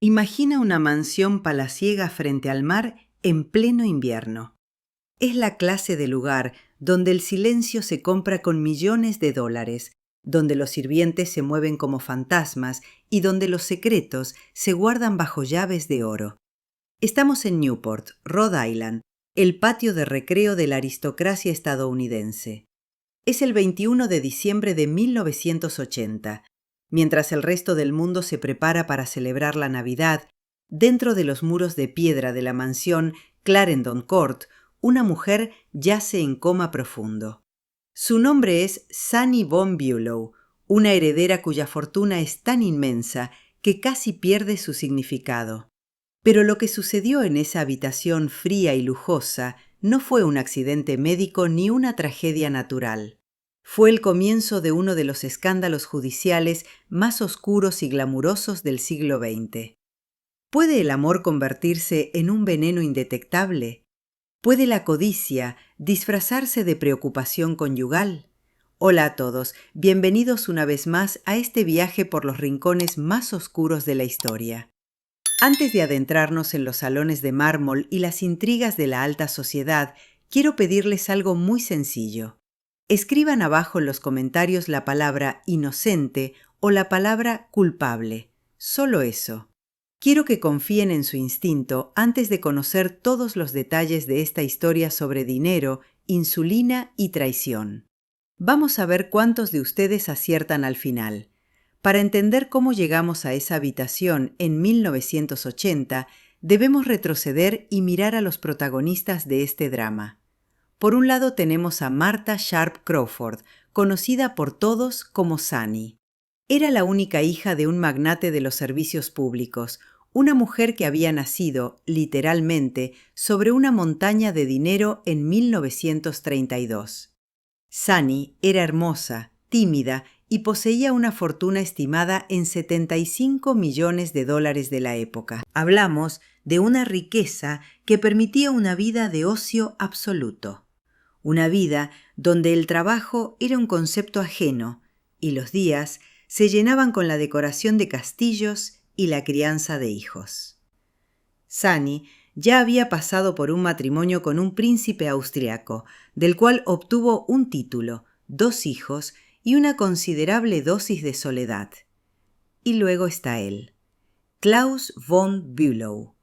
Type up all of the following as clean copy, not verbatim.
Imagina una mansión palaciega frente al mar en pleno invierno. Es la clase de lugar donde el silencio se compra con millones de dólares, donde los sirvientes se mueven como fantasmas y donde los secretos se guardan bajo llaves de oro. Estamos en Newport, Rhode Island, el patio de recreo de la aristocracia estadounidense. Es el 21 de diciembre de 1980. Mientras el resto del mundo se prepara para celebrar la Navidad, dentro de los muros de piedra de la mansión Clarendon Court, una mujer yace en coma profundo. Su nombre es Sunny Von Bulow, una heredera cuya fortuna es tan inmensa que casi pierde su significado. Pero lo que sucedió en esa habitación fría y lujosa no fue un accidente médico ni una tragedia natural. Fue el comienzo de uno de los escándalos judiciales más oscuros y glamurosos del siglo XX. ¿Puede el amor convertirse en un veneno indetectable? ¿Puede la codicia disfrazarse de preocupación conyugal? Hola a todos, bienvenidos una vez más a este viaje por los rincones más oscuros de la historia. Antes de adentrarnos en los salones de mármol y las intrigas de la alta sociedad, quiero pedirles algo muy sencillo. Escriban abajo en los comentarios la palabra inocente o la palabra culpable. Solo eso. Quiero que confíen en su instinto antes de conocer todos los detalles de esta historia sobre dinero, insulina y traición. Vamos a ver cuántos de ustedes aciertan al final. Para entender cómo llegamos a esa habitación en 1980, debemos retroceder y mirar a los protagonistas de este drama. Por un lado tenemos a Martha Sharp Crawford, conocida por todos como Sunny. Era la única hija de un magnate de los servicios públicos, una mujer que había nacido, literalmente, sobre una montaña de dinero en 1932. Sunny era hermosa, tímida y poseía una fortuna estimada en $75 millones de la época. Hablamos de una riqueza que permitía una vida de ocio absoluto. Una vida donde el trabajo era un concepto ajeno y los días se llenaban con la decoración de castillos y la crianza de hijos. Sunny ya había pasado por un matrimonio con un príncipe austriaco, del cual obtuvo un título, 2 hijos y una considerable dosis de soledad. Y luego está él, Klaus von Bülow.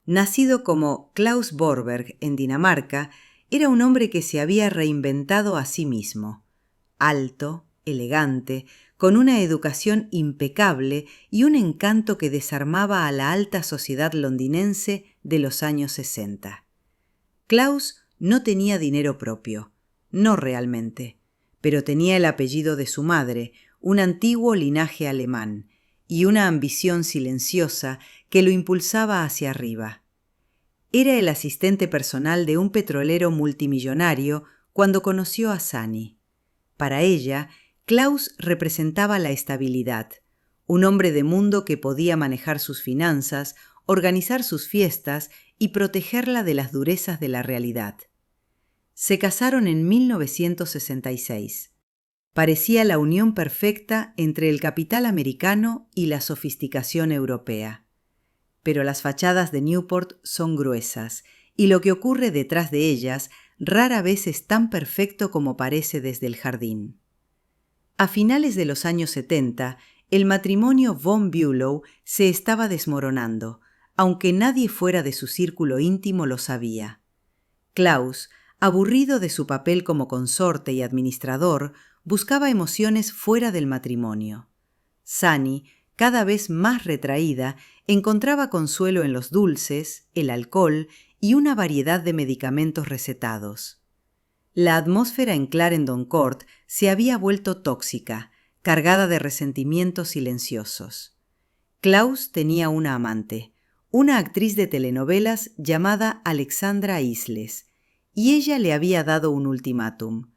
Nacido como Klaus Borberg en Dinamarca, era un hombre que se había reinventado a sí mismo. Alto, elegante, con una educación impecable y un encanto que desarmaba a la alta sociedad londinense de los años 60. Klaus no tenía dinero propio, no realmente, pero tenía el apellido de su madre, un antiguo linaje alemán, y una ambición silenciosa que lo impulsaba hacia arriba. Era el asistente personal de un petrolero multimillonario cuando conoció a Sunny. Para ella, Klaus representaba la estabilidad, un hombre de mundo que podía manejar sus finanzas, organizar sus fiestas y protegerla de las durezas de la realidad. Se casaron en 1966. Parecía la unión perfecta entre el capital americano y la sofisticación europea. Pero las fachadas de Newport son gruesas, y lo que ocurre detrás de ellas rara vez es tan perfecto como parece desde el jardín. A finales de los años 70, el matrimonio Von Bülow se estaba desmoronando, aunque nadie fuera de su círculo íntimo lo sabía. Klaus, aburrido de su papel como consorte y administrador, buscaba emociones fuera del matrimonio. Sunny, cada vez más retraída, encontraba consuelo en los dulces, el alcohol y una variedad de medicamentos recetados. La atmósfera en Clarendon Court se había vuelto tóxica, cargada de resentimientos silenciosos. Klaus tenía una amante, una actriz de telenovelas llamada Alexandra Isles, y ella le había dado un ultimátum.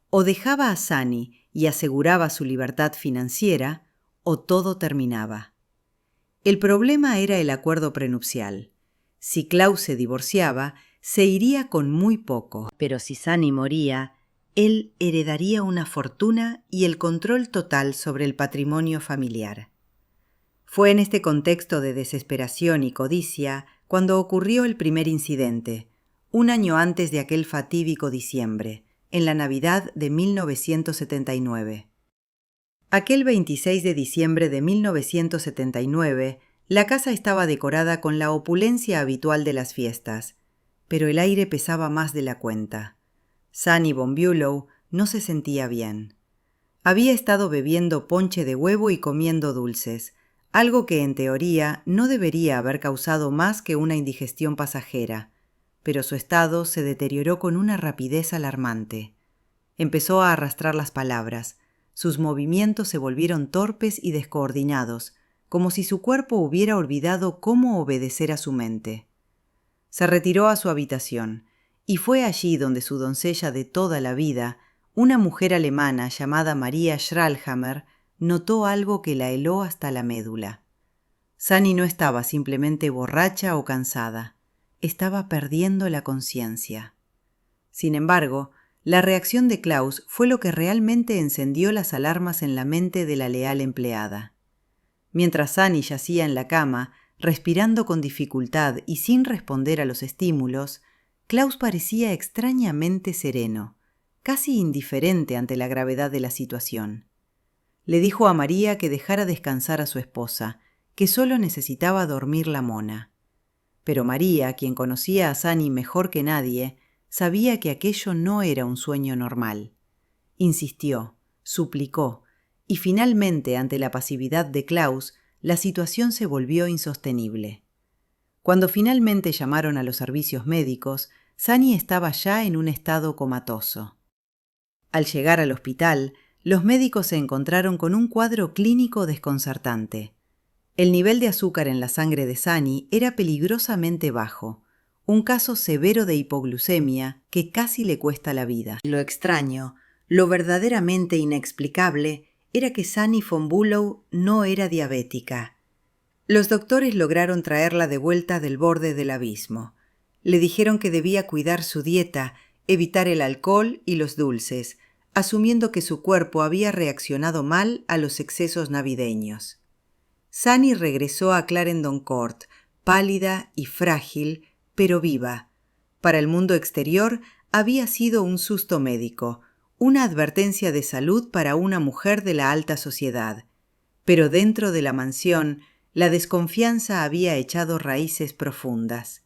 O dejaba a Sunny y aseguraba su libertad financiera, o todo terminaba. El problema era el acuerdo prenupcial. Si Klaus se divorciaba, se iría con muy poco, pero si Sunny moría, él heredaría una fortuna y el control total sobre el patrimonio familiar. Fue en este contexto de desesperación y codicia cuando ocurrió el primer incidente, un año antes de aquel fatídico diciembre, en la Navidad de 1979. Aquel 26 de diciembre de 1979, la casa estaba decorada con la opulencia habitual de las fiestas, pero el aire pesaba más de la cuenta. Sunny Von Bülow no se sentía bien. Había estado bebiendo ponche de huevo y comiendo dulces, algo que en teoría no debería haber causado más que una indigestión pasajera, pero su estado se deterioró con una rapidez alarmante. Empezó a arrastrar las palabras, sus movimientos se volvieron torpes y descoordinados, como si su cuerpo hubiera olvidado cómo obedecer a su mente. Se retiró a su habitación, y fue allí donde su doncella de toda la vida, una mujer alemana llamada Maria Schralhammer, notó algo que la heló hasta la médula. Sunny no estaba simplemente borracha o cansada, estaba perdiendo la conciencia. Sin embargo, la reacción de Klaus fue lo que realmente encendió las alarmas en la mente de la leal empleada. Mientras Sunny yacía en la cama, respirando con dificultad y sin responder a los estímulos, Klaus parecía extrañamente sereno, casi indiferente ante la gravedad de la situación. Le dijo a María que dejara descansar a su esposa, que solo necesitaba dormir la mona. Pero María, quien conocía a Sunny mejor que nadie, sabía que aquello no era un sueño normal. Insistió, suplicó, y finalmente, ante la pasividad de Klaus, la situación se volvió insostenible. Cuando finalmente llamaron a los servicios médicos, Sunny estaba ya en un estado comatoso. Al llegar al hospital, los médicos se encontraron con un cuadro clínico desconcertante. El nivel de azúcar en la sangre de Sunny era peligrosamente bajo, un caso severo de hipoglucemia que casi le cuesta la vida. Lo extraño, lo verdaderamente inexplicable, era que Sunny Von Bülow no era diabética. Los doctores lograron traerla de vuelta del borde del abismo. Le dijeron que debía cuidar su dieta, evitar el alcohol y los dulces, asumiendo que su cuerpo había reaccionado mal a los excesos navideños. Sunny regresó a Clarendon Court, pálida y frágil, pero viva. Para el mundo exterior había sido un susto médico, una advertencia de salud para una mujer de la alta sociedad. Pero dentro de la mansión, la desconfianza había echado raíces profundas.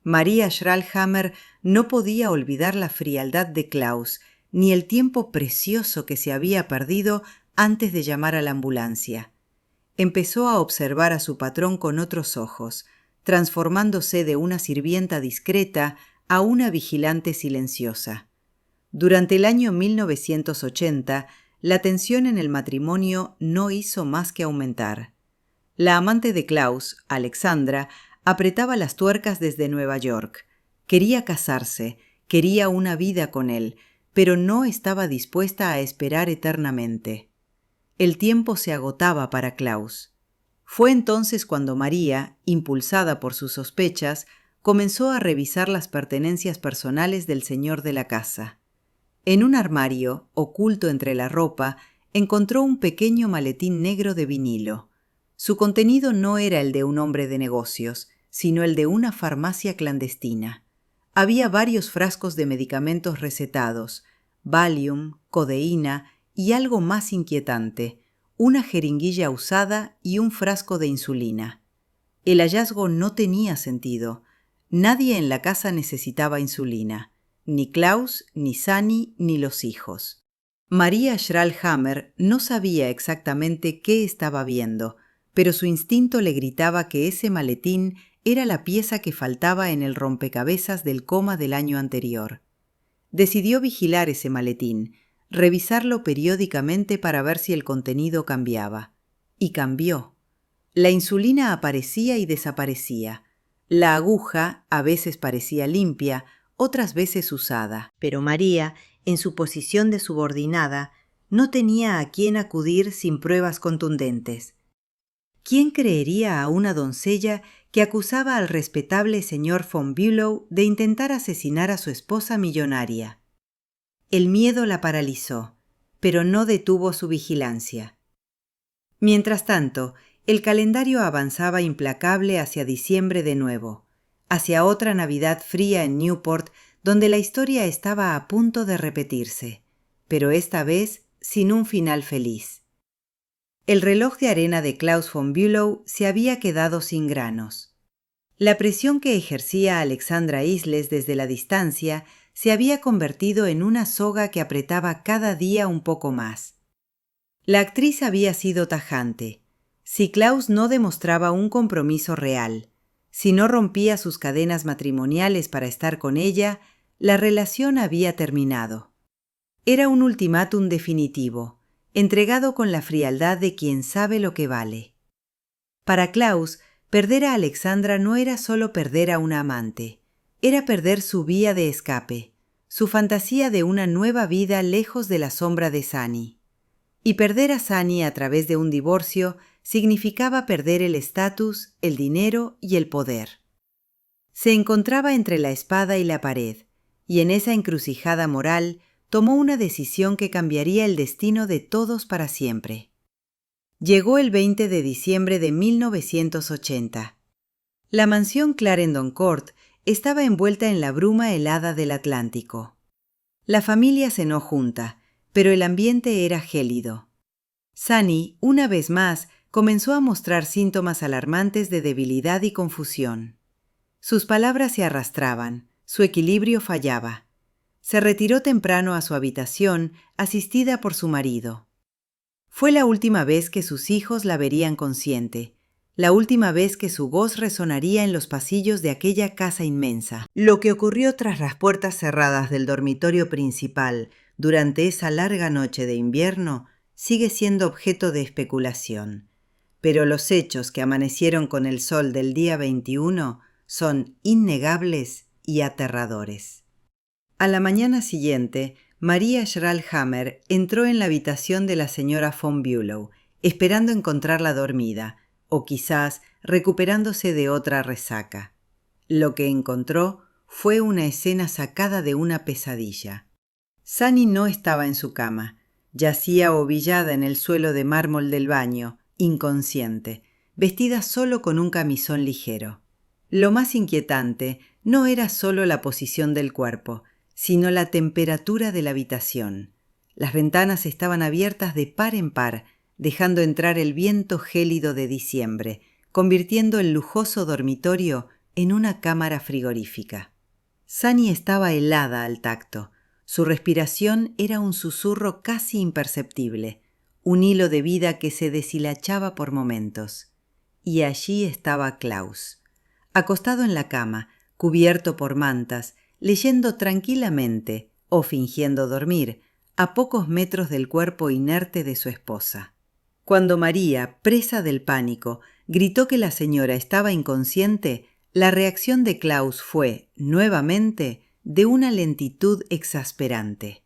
Maria Schralhammer no podía olvidar la frialdad de Klaus, ni el tiempo precioso que se había perdido antes de llamar a la ambulancia. Empezó a observar a su patrón con otros ojos, transformándose de una sirvienta discreta a una vigilante silenciosa. Durante el año 1980, la tensión en el matrimonio no hizo más que aumentar. La amante de Klaus, Alexandra, apretaba las tuercas desde Nueva York. Quería casarse, quería una vida con él, pero no estaba dispuesta a esperar eternamente. El tiempo se agotaba para Klaus. Fue entonces cuando María, impulsada por sus sospechas, comenzó a revisar las pertenencias personales del señor de la casa. En un armario, oculto entre la ropa, encontró un pequeño maletín negro de vinilo. Su contenido no era el de un hombre de negocios, sino el de una farmacia clandestina. Había varios frascos de medicamentos recetados, Valium, codeína y algo más inquietante, una jeringuilla usada y un frasco de insulina. El hallazgo no tenía sentido. Nadie en la casa necesitaba insulina, ni Klaus, ni Sunny, ni los hijos. Maria Schralhammer no sabía exactamente qué estaba viendo, pero su instinto le gritaba que ese maletín era la pieza que faltaba en el rompecabezas del coma del año anterior. Decidió vigilar ese maletín, revisarlo periódicamente para ver si el contenido cambiaba. Y cambió. La insulina aparecía y desaparecía. La aguja a veces parecía limpia, otras veces usada. Pero María, en su posición de subordinada, no tenía a quién acudir sin pruebas contundentes. ¿Quién creería a una doncella que acusaba al respetable señor Von Bülow de intentar asesinar a su esposa millonaria? El miedo la paralizó, pero no detuvo su vigilancia. Mientras tanto, El calendario avanzaba implacable hacia diciembre de nuevo, hacia otra Navidad fría en Newport, donde la historia estaba a punto de repetirse, pero esta vez sin un final feliz. El reloj de arena de Klaus von Bülow se había quedado sin granos. La presión que ejercía Alexandra Isles desde la distancia se había convertido en una soga que apretaba cada día un poco más. La actriz había sido tajante. Si Klaus no demostraba un compromiso real, si no rompía sus cadenas matrimoniales para estar con ella, la relación había terminado. Era un ultimátum definitivo, entregado con la frialdad de quien sabe lo que vale. Para Klaus, perder a Alexandra no era solo perder a una amante, era perder su vía de escape, su fantasía de una nueva vida lejos de la sombra de Sunny. Y perder a Sunny a través de un divorcio significaba perder el estatus, el dinero y el poder. Se encontraba entre la espada y la pared, y en esa encrucijada moral tomó una decisión que cambiaría el destino de todos para siempre. Llegó el 20 de diciembre de 1980. La mansión Clarendon Court estaba envuelta en la bruma helada del Atlántico. La familia cenó junta, pero el ambiente era gélido. Sunny, una vez más, comenzó a mostrar síntomas alarmantes de debilidad y confusión. Sus palabras se arrastraban, su equilibrio fallaba. Se retiró temprano a su habitación, asistida por su marido. Fue la última vez que sus hijos la verían consciente, la última vez que su voz resonaría en los pasillos de aquella casa inmensa. Lo que ocurrió tras las puertas cerradas del dormitorio principal durante esa larga noche de invierno sigue siendo objeto de especulación, pero los hechos que amanecieron con el sol del día 21 son innegables y aterradores. A la mañana siguiente, María Schrallhammer entró en la habitación de la señora von Bülow, esperando encontrarla dormida, o quizás recuperándose de otra resaca. Lo que encontró fue una escena sacada de una pesadilla. Sunny no estaba en su cama, yacía ovillada en el suelo de mármol del baño, inconsciente, vestida solo con un camisón ligero. Lo más inquietante no era solo la posición del cuerpo, sino la temperatura de la habitación. Las ventanas estaban abiertas de par en par, dejando entrar el viento gélido de diciembre, convirtiendo el lujoso dormitorio en una cámara frigorífica. Sunny estaba helada al tacto. Su respiración era un susurro casi imperceptible, un hilo de vida que se deshilachaba por momentos. Y allí estaba Klaus, acostado en la cama, cubierto por mantas, leyendo tranquilamente, o fingiendo dormir, a pocos metros del cuerpo inerte de su esposa. Cuando María, presa del pánico, gritó que la señora estaba inconsciente, la reacción de Klaus fue, nuevamente, de una lentitud exasperante.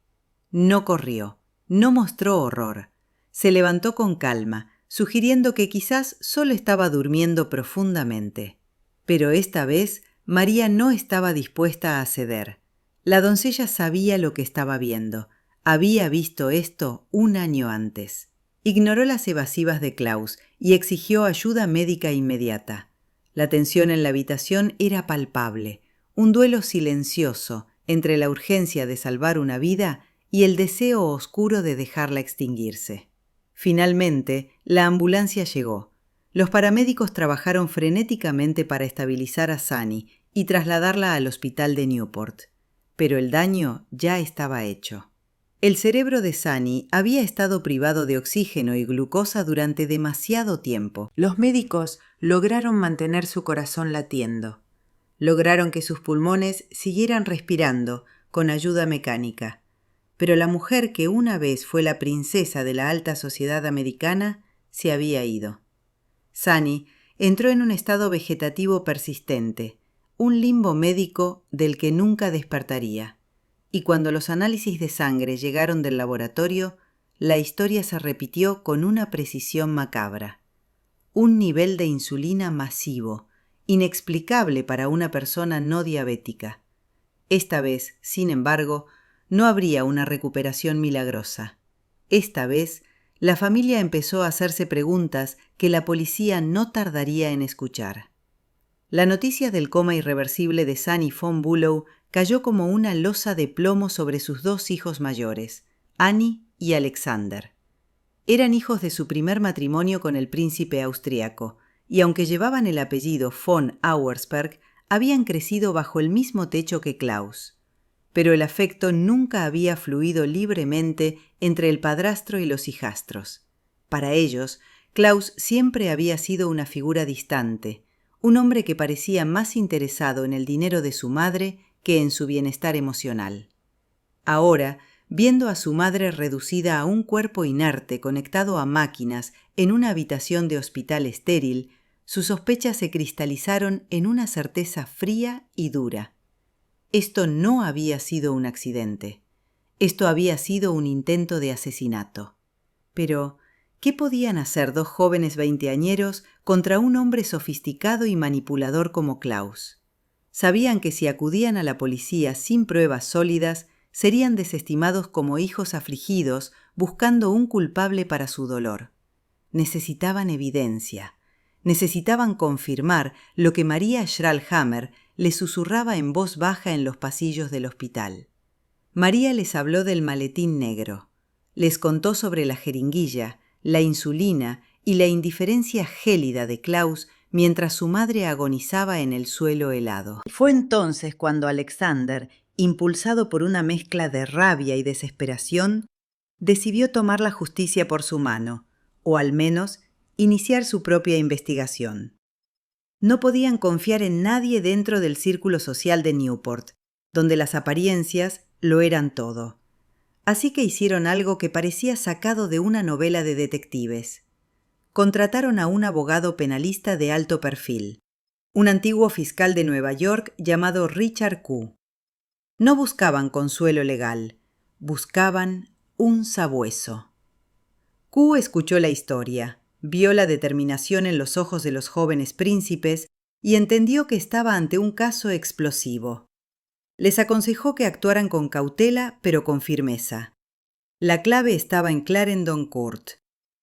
No corrió, no mostró horror. Se levantó con calma, sugiriendo que quizás solo estaba durmiendo profundamente. Pero esta vez María no estaba dispuesta a ceder. La doncella sabía lo que estaba viendo. Había visto esto un año antes. Ignoró las evasivas de Klaus y exigió ayuda médica inmediata. La tensión en la habitación era palpable, un duelo silencioso entre la urgencia de salvar una vida y el deseo oscuro de dejarla extinguirse. Finalmente, la ambulancia llegó. Los paramédicos trabajaron frenéticamente para estabilizar a Sunny y trasladarla al hospital de Newport. Pero el daño ya estaba hecho. El cerebro de Sunny había estado privado de oxígeno y glucosa durante demasiado tiempo. Los médicos lograron mantener su corazón latiendo. Lograron que sus pulmones siguieran respirando con ayuda mecánica. Pero la mujer que una vez fue la princesa de la alta sociedad americana se había ido. Sunny entró en un estado vegetativo persistente, un limbo médico del que nunca despertaría. Y cuando los análisis de sangre llegaron del laboratorio, la historia se repitió con una precisión macabra. Un nivel de insulina masivo, inexplicable para una persona no diabética. Esta vez, sin embargo, no habría una recuperación milagrosa. Esta vez, La familia empezó a hacerse preguntas que la policía no tardaría en escuchar. La noticia del coma irreversible de Sunny von Bülow cayó como una losa de plomo sobre sus dos hijos mayores, Annie y Alexander. Eran hijos de su primer matrimonio con el príncipe austriaco, y aunque llevaban el apellido von Auersperg, habían crecido bajo el mismo techo que Klaus. Pero el afecto nunca había fluido libremente entre el padrastro y los hijastros. Para ellos, Klaus siempre había sido una figura distante, un hombre que parecía más interesado en el dinero de su madre que en su bienestar emocional. Ahora, viendo a su madre reducida a un cuerpo inerte conectado a máquinas en una habitación de hospital estéril, sus sospechas se cristalizaron en una certeza fría y dura. Esto no había sido un accidente. Esto había sido un intento de asesinato. Pero, ¿qué podían hacer dos jóvenes veinteañeros contra un hombre sofisticado y manipulador como Klaus? Sabían que si acudían a la policía sin pruebas sólidas, serían desestimados como hijos afligidos buscando un culpable para su dolor. Necesitaban evidencia. Necesitaban confirmar lo que María Schrallhammer les susurraba en voz baja en los pasillos del hospital. María les habló del maletín negro. Les contó sobre la jeringuilla, la insulina y la indiferencia gélida de Klaus mientras su madre agonizaba en el suelo helado. Fue entonces cuando Alexander, impulsado por una mezcla de rabia y desesperación, decidió tomar la justicia por su mano, o al menos iniciar su propia investigación. No podían confiar en nadie dentro del círculo social de Newport, donde las apariencias lo eran todo. Así que hicieron algo que parecía sacado de una novela de detectives. Contrataron a un abogado penalista de alto perfil, un antiguo fiscal de Nueva York llamado Richard Q. No buscaban consuelo legal, buscaban un sabueso. Q escuchó la historia, vio la determinación en los ojos de los jóvenes príncipes y entendió que estaba ante un caso explosivo. Les aconsejó que actuaran con cautela pero con firmeza. La clave estaba en Clarendon Court.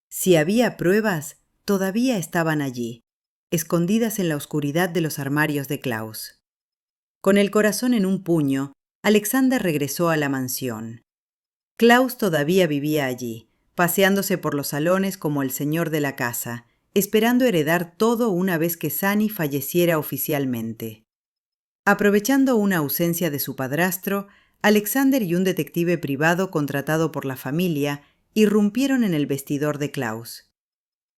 Si había pruebas, todavía estaban allí, escondidas en la oscuridad de los armarios de Klaus. Con el corazón en un puño, Alexander regresó a la mansión. Klaus todavía vivía allí, paseándose por los salones como el señor de la casa, esperando heredar todo una vez que Sunny falleciera oficialmente. Aprovechando una ausencia de su padrastro, Alexander y un detective privado contratado por la familia irrumpieron en el vestidor de Klaus.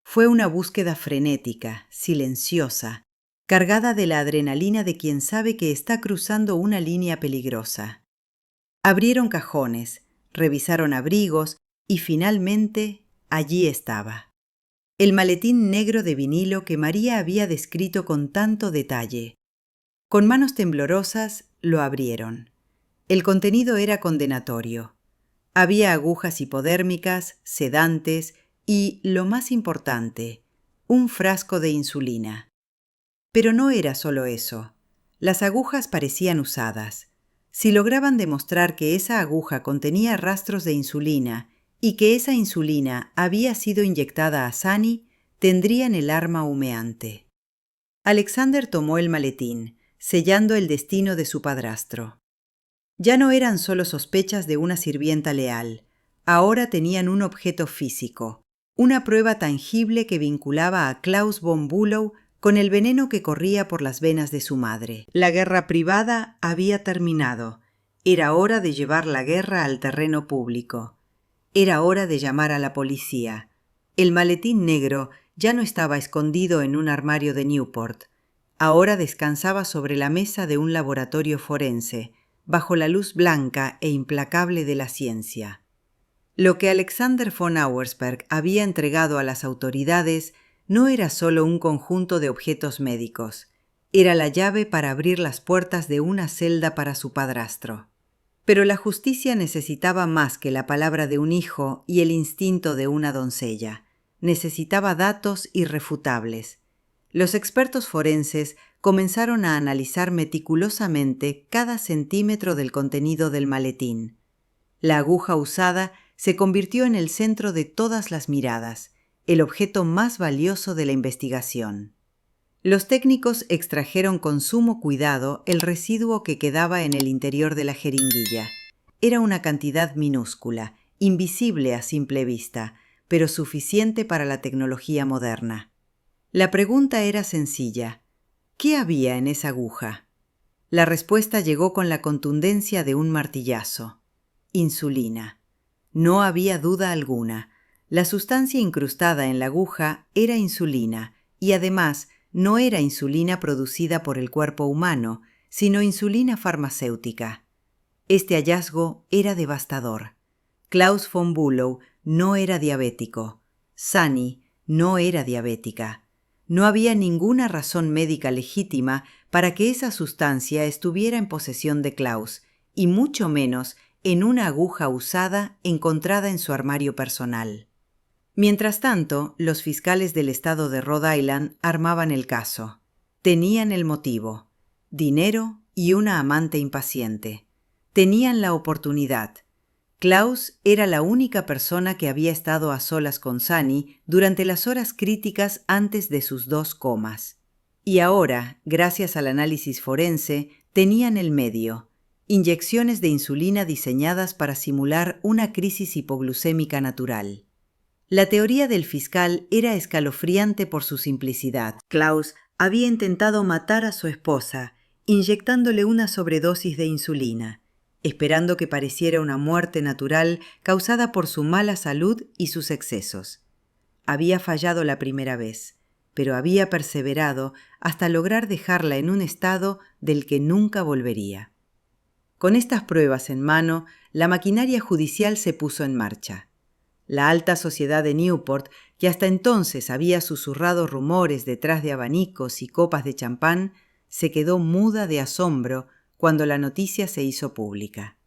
Fue una búsqueda frenética, silenciosa, cargada de la adrenalina de quien sabe que está cruzando una línea peligrosa. Abrieron cajones, revisaron abrigos y finalmente allí estaba. El maletín negro de vinilo que María había descrito con tanto detalle. Con manos temblorosas lo abrieron. El contenido era condenatorio. Había agujas hipodérmicas, sedantes y, lo más importante, un frasco de insulina. Pero no era solo eso. Las agujas parecían usadas. Si lograban demostrar que esa aguja contenía rastros de insulina y que esa insulina había sido inyectada a Sunny, tendrían el arma humeante. Alexander tomó el maletín, sellando el destino de su padrastro. Ya no eran solo sospechas de una sirvienta leal, ahora tenían un objeto físico, una prueba tangible que vinculaba a Klaus von Bülow con el veneno que corría por las venas de su madre. La guerra privada había terminado. Era hora de llevar la guerra al terreno público. Era hora de llamar a la policía. El maletín negro ya no estaba escondido en un armario de Newport. Ahora descansaba sobre la mesa de un laboratorio forense, bajo la luz blanca e implacable de la ciencia. Lo que Alexander von Auersperg había entregado a las autoridades no era solo un conjunto de objetos médicos, era la llave para abrir las puertas de una celda para su padrastro. Pero la justicia necesitaba más que la palabra de un hijo y el instinto de una doncella. Necesitaba datos irrefutables. Los expertos forenses comenzaron a analizar meticulosamente cada centímetro del contenido del maletín. La aguja usada se convirtió en el centro de todas las miradas, el objeto más valioso de la investigación. Los técnicos extrajeron con sumo cuidado el residuo que quedaba en el interior de la jeringuilla. Era una cantidad minúscula, invisible a simple vista, pero suficiente para la tecnología moderna. La pregunta era sencilla: ¿qué había en esa aguja? La respuesta llegó con la contundencia de un martillazo: insulina. No había duda alguna. La sustancia incrustada en la aguja era insulina, y además no era insulina producida por el cuerpo humano, sino insulina farmacéutica. Este hallazgo era devastador. Klaus von Bülow no era diabético. Sunny no era diabética. No había ninguna razón médica legítima para que esa sustancia estuviera en posesión de Klaus, y mucho menos en una aguja usada encontrada en su armario personal. Mientras tanto, los fiscales del estado de Rhode Island armaban el caso. Tenían el motivo: dinero y una amante impaciente. Tenían la oportunidad. Klaus era la única persona que había estado a solas con Sunny durante las horas críticas antes de sus 2 comas. Y ahora, gracias al análisis forense, tenían el medio: inyecciones de insulina diseñadas para simular una crisis hipoglucémica natural. La teoría del fiscal era escalofriante por su simplicidad. Klaus había intentado matar a su esposa, inyectándole una sobredosis de insulina, esperando que pareciera una muerte natural causada por su mala salud y sus excesos. Había fallado la primera vez, pero había perseverado hasta lograr dejarla en un estado del que nunca volvería. Con estas pruebas en mano, la maquinaria judicial se puso en marcha. La alta sociedad de Newport, que hasta entonces había susurrado rumores detrás de abanicos y copas de champán, se quedó muda de asombro cuando la noticia se hizo pública.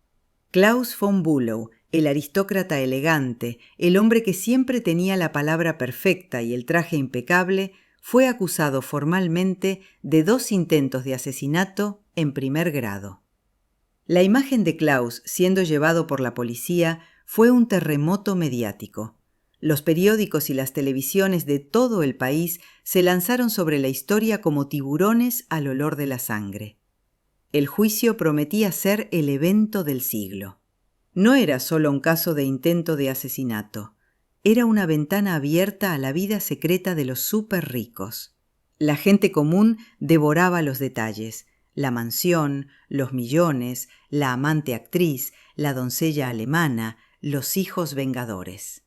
Klaus von Bülow, el aristócrata elegante, el hombre que siempre tenía la palabra perfecta y el traje impecable, fue acusado formalmente de 2 intentos de asesinato en primer grado. La imagen de Klaus siendo llevado por la policía fue un terremoto mediático. Los periódicos y las televisiones de todo el país se lanzaron sobre la historia como tiburones al olor de la sangre. El juicio prometía ser el evento del siglo. No era solo un caso de intento de asesinato. Era una ventana abierta a la vida secreta de los superricos. La gente común devoraba los detalles: la mansión, los millones, la amante actriz, la doncella alemana, los hijos vengadores.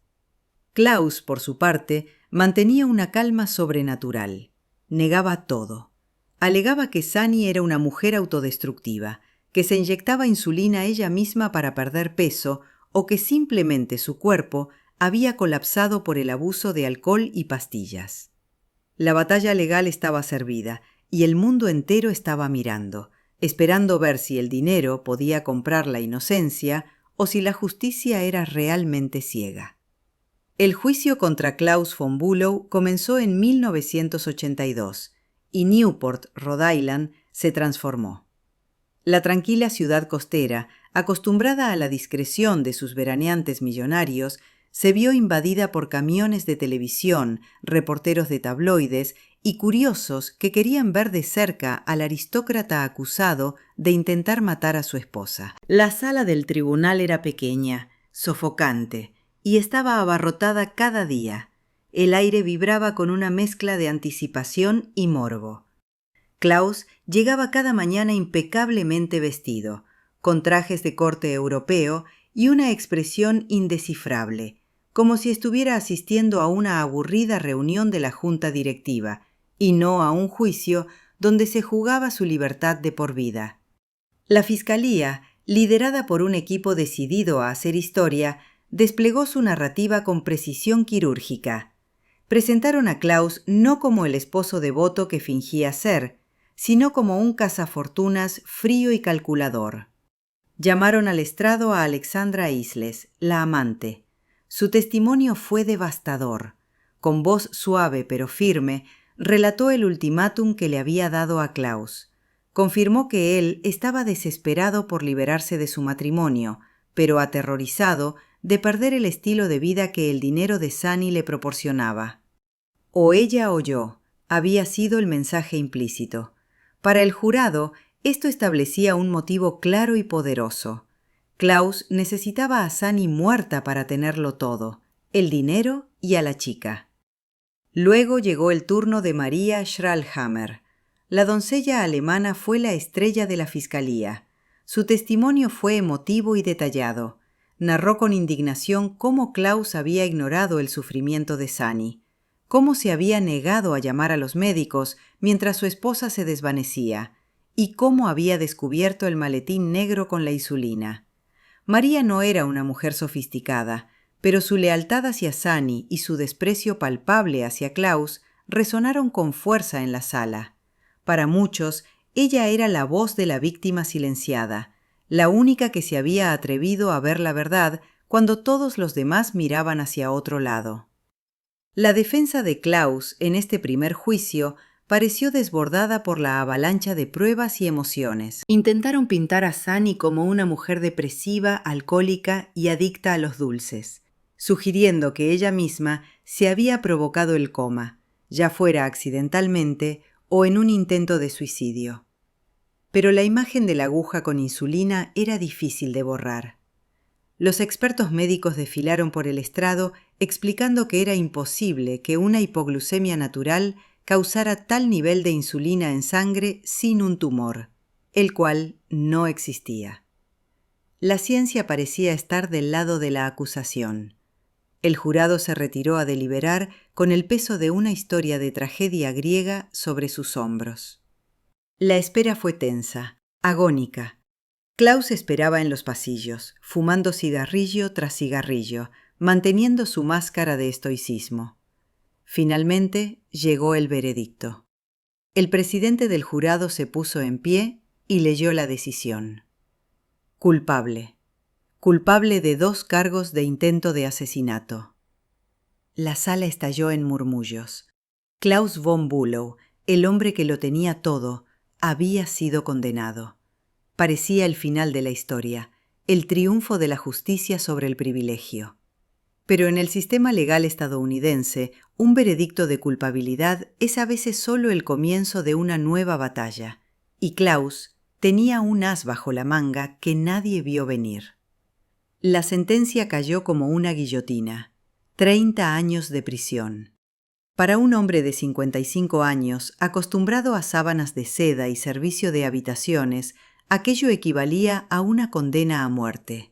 Klaus, por su parte, mantenía una calma sobrenatural. Negaba todo. Alegaba que Sunny era una mujer autodestructiva, que se inyectaba insulina ella misma para perder peso o que simplemente su cuerpo había colapsado por el abuso de alcohol y pastillas. La batalla legal estaba servida y el mundo entero estaba mirando, esperando ver si el dinero podía comprar la inocencia o si la justicia era realmente ciega. El juicio contra Klaus von Bülow comenzó en 1982 y Newport, Rhode Island, se transformó. La tranquila ciudad costera, acostumbrada a la discreción de sus veraneantes millonarios, se vio invadida por camiones de televisión, reporteros de tabloides y curiosos que querían ver de cerca al aristócrata acusado de intentar matar a su esposa. La sala del tribunal era pequeña, sofocante, y estaba abarrotada cada día. El aire vibraba con una mezcla de anticipación y morbo. Klaus llegaba cada mañana impecablemente vestido, con trajes de corte europeo y una expresión indescifrable, como si estuviera asistiendo a una aburrida reunión de la junta directiva, y no a un juicio donde se jugaba su libertad de por vida. La fiscalía, liderada por un equipo decidido a hacer historia, desplegó su narrativa con precisión quirúrgica. Presentaron a Klaus no como el esposo devoto que fingía ser, sino como un cazafortunas frío y calculador. Llamaron al estrado a Alexandra Isles, la amante. Su testimonio fue devastador. Con voz suave pero firme, relató el ultimátum que le había dado a Klaus. Confirmó que él estaba desesperado por liberarse de su matrimonio, pero aterrorizado de perder el estilo de vida que el dinero de Sunny le proporcionaba. O ella o yo, había sido el mensaje implícito. Para el jurado, esto establecía un motivo claro y poderoso. Klaus necesitaba a Sunny muerta para tenerlo todo, el dinero y a la chica. Luego llegó el turno de Maria Schrallhammer. La doncella alemana fue la estrella de la fiscalía. Su testimonio fue emotivo y detallado. Narró con indignación cómo Klaus había ignorado el sufrimiento de Sunny, cómo se había negado a llamar a los médicos mientras su esposa se desvanecía, y cómo había descubierto el maletín negro con la insulina. María no era una mujer sofisticada, pero su lealtad hacia Sunny y su desprecio palpable hacia Klaus resonaron con fuerza en la sala. Para muchos, ella era la voz de la víctima silenciada, la única que se había atrevido a ver la verdad cuando todos los demás miraban hacia otro lado. La defensa de Klaus en este primer juicio pareció desbordada por la avalancha de pruebas y emociones. Intentaron pintar a Sunny como una mujer depresiva, alcohólica y adicta a los dulces, sugiriendo que ella misma se había provocado el coma, ya fuera accidentalmente o en un intento de suicidio. Pero la imagen de la aguja con insulina era difícil de borrar. Los expertos médicos desfilaron por el estrado explicando que era imposible que una hipoglucemia natural causara tal nivel de insulina en sangre sin un tumor, el cual no existía. La ciencia parecía estar del lado de la acusación. El jurado se retiró a deliberar con el peso de una historia de tragedia griega sobre sus hombros. La espera fue tensa, agónica. Klaus esperaba en los pasillos, fumando cigarrillo tras cigarrillo, manteniendo su máscara de estoicismo. Finalmente llegó el veredicto. El presidente del jurado se puso en pie y leyó la decisión. Culpable. Culpable de 2 cargos de intento de asesinato. La sala estalló en murmullos. Klaus von Bülow, el hombre que lo tenía todo, había sido condenado. Parecía el final de la historia, el triunfo de la justicia sobre el privilegio. Pero en el sistema legal estadounidense, un veredicto de culpabilidad es a veces solo el comienzo de una nueva batalla, y Klaus tenía un as bajo la manga que nadie vio venir. La sentencia cayó como una guillotina, 30 años de prisión. Para un hombre de 55 años, acostumbrado a sábanas de seda y servicio de habitaciones, aquello equivalía a una condena a muerte.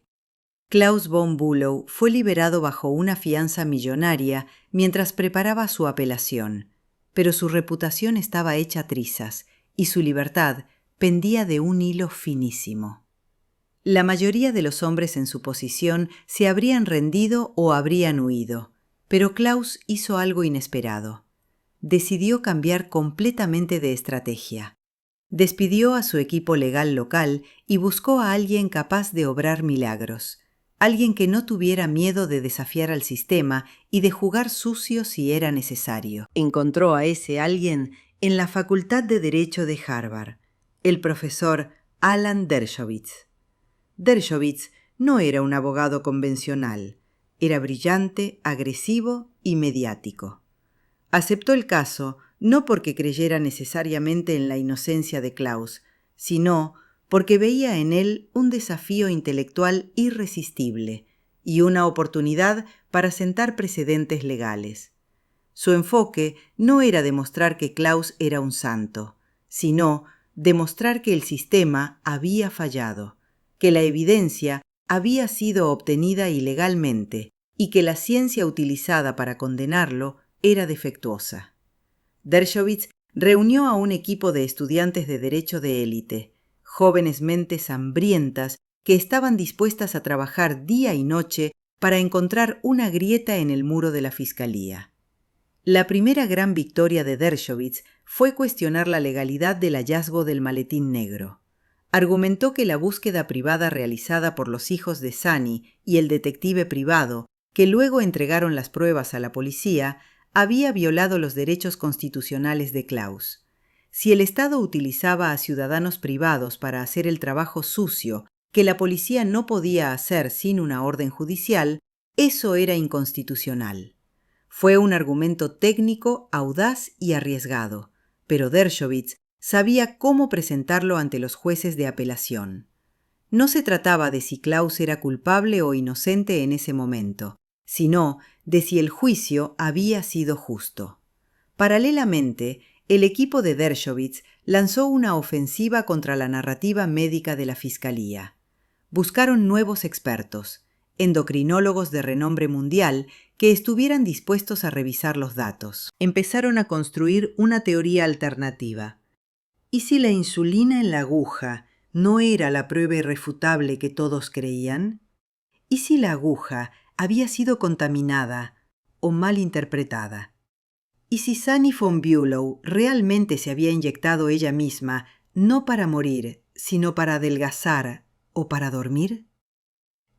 Klaus von Bülow fue liberado bajo una fianza millonaria mientras preparaba su apelación, pero su reputación estaba hecha trizas y su libertad pendía de un hilo finísimo. La mayoría de los hombres en su posición se habrían rendido o habrían huido, pero Klaus hizo algo inesperado. Decidió cambiar completamente de estrategia. Despidió a su equipo legal local y buscó a alguien capaz de obrar milagros. Alguien que no tuviera miedo de desafiar al sistema y de jugar sucio si era necesario. Encontró a ese alguien en la Facultad de Derecho de Harvard, el profesor Alan Dershowitz. Dershowitz no era un abogado convencional, era brillante, agresivo y mediático. Aceptó el caso no porque creyera necesariamente en la inocencia de Klaus, sino porque veía en él un desafío intelectual irresistible y una oportunidad para sentar precedentes legales. Su enfoque no era demostrar que Klaus era un santo, sino demostrar que el sistema había fallado, que la evidencia había sido obtenida ilegalmente y que la ciencia utilizada para condenarlo era defectuosa. Dershowitz reunió a un equipo de estudiantes de derecho de élite, jóvenes mentes hambrientas que estaban dispuestas a trabajar día y noche para encontrar una grieta en el muro de la fiscalía. La primera gran victoria de Dershowitz fue cuestionar la legalidad del hallazgo del maletín negro. Argumentó que la búsqueda privada realizada por los hijos de Sunny y el detective privado, que luego entregaron las pruebas a la policía, había violado los derechos constitucionales de Klaus. Si el Estado utilizaba a ciudadanos privados para hacer el trabajo sucio que la policía no podía hacer sin una orden judicial, eso era inconstitucional. Fue un argumento técnico, audaz y arriesgado, pero Dershowitz sabía cómo presentarlo ante los jueces de apelación. No se trataba de si Klaus era culpable o inocente en ese momento, sino de si el juicio había sido justo. Paralelamente, el equipo de Dershowitz lanzó una ofensiva contra la narrativa médica de la Fiscalía. Buscaron nuevos expertos, endocrinólogos de renombre mundial que estuvieran dispuestos a revisar los datos. Empezaron a construir una teoría alternativa. ¿Y si la insulina en la aguja no era la prueba irrefutable que todos creían? ¿Y si la aguja había sido contaminada o mal interpretada? ¿Y si Sunny von Bülow realmente se había inyectado ella misma, no para morir, sino para adelgazar o para dormir?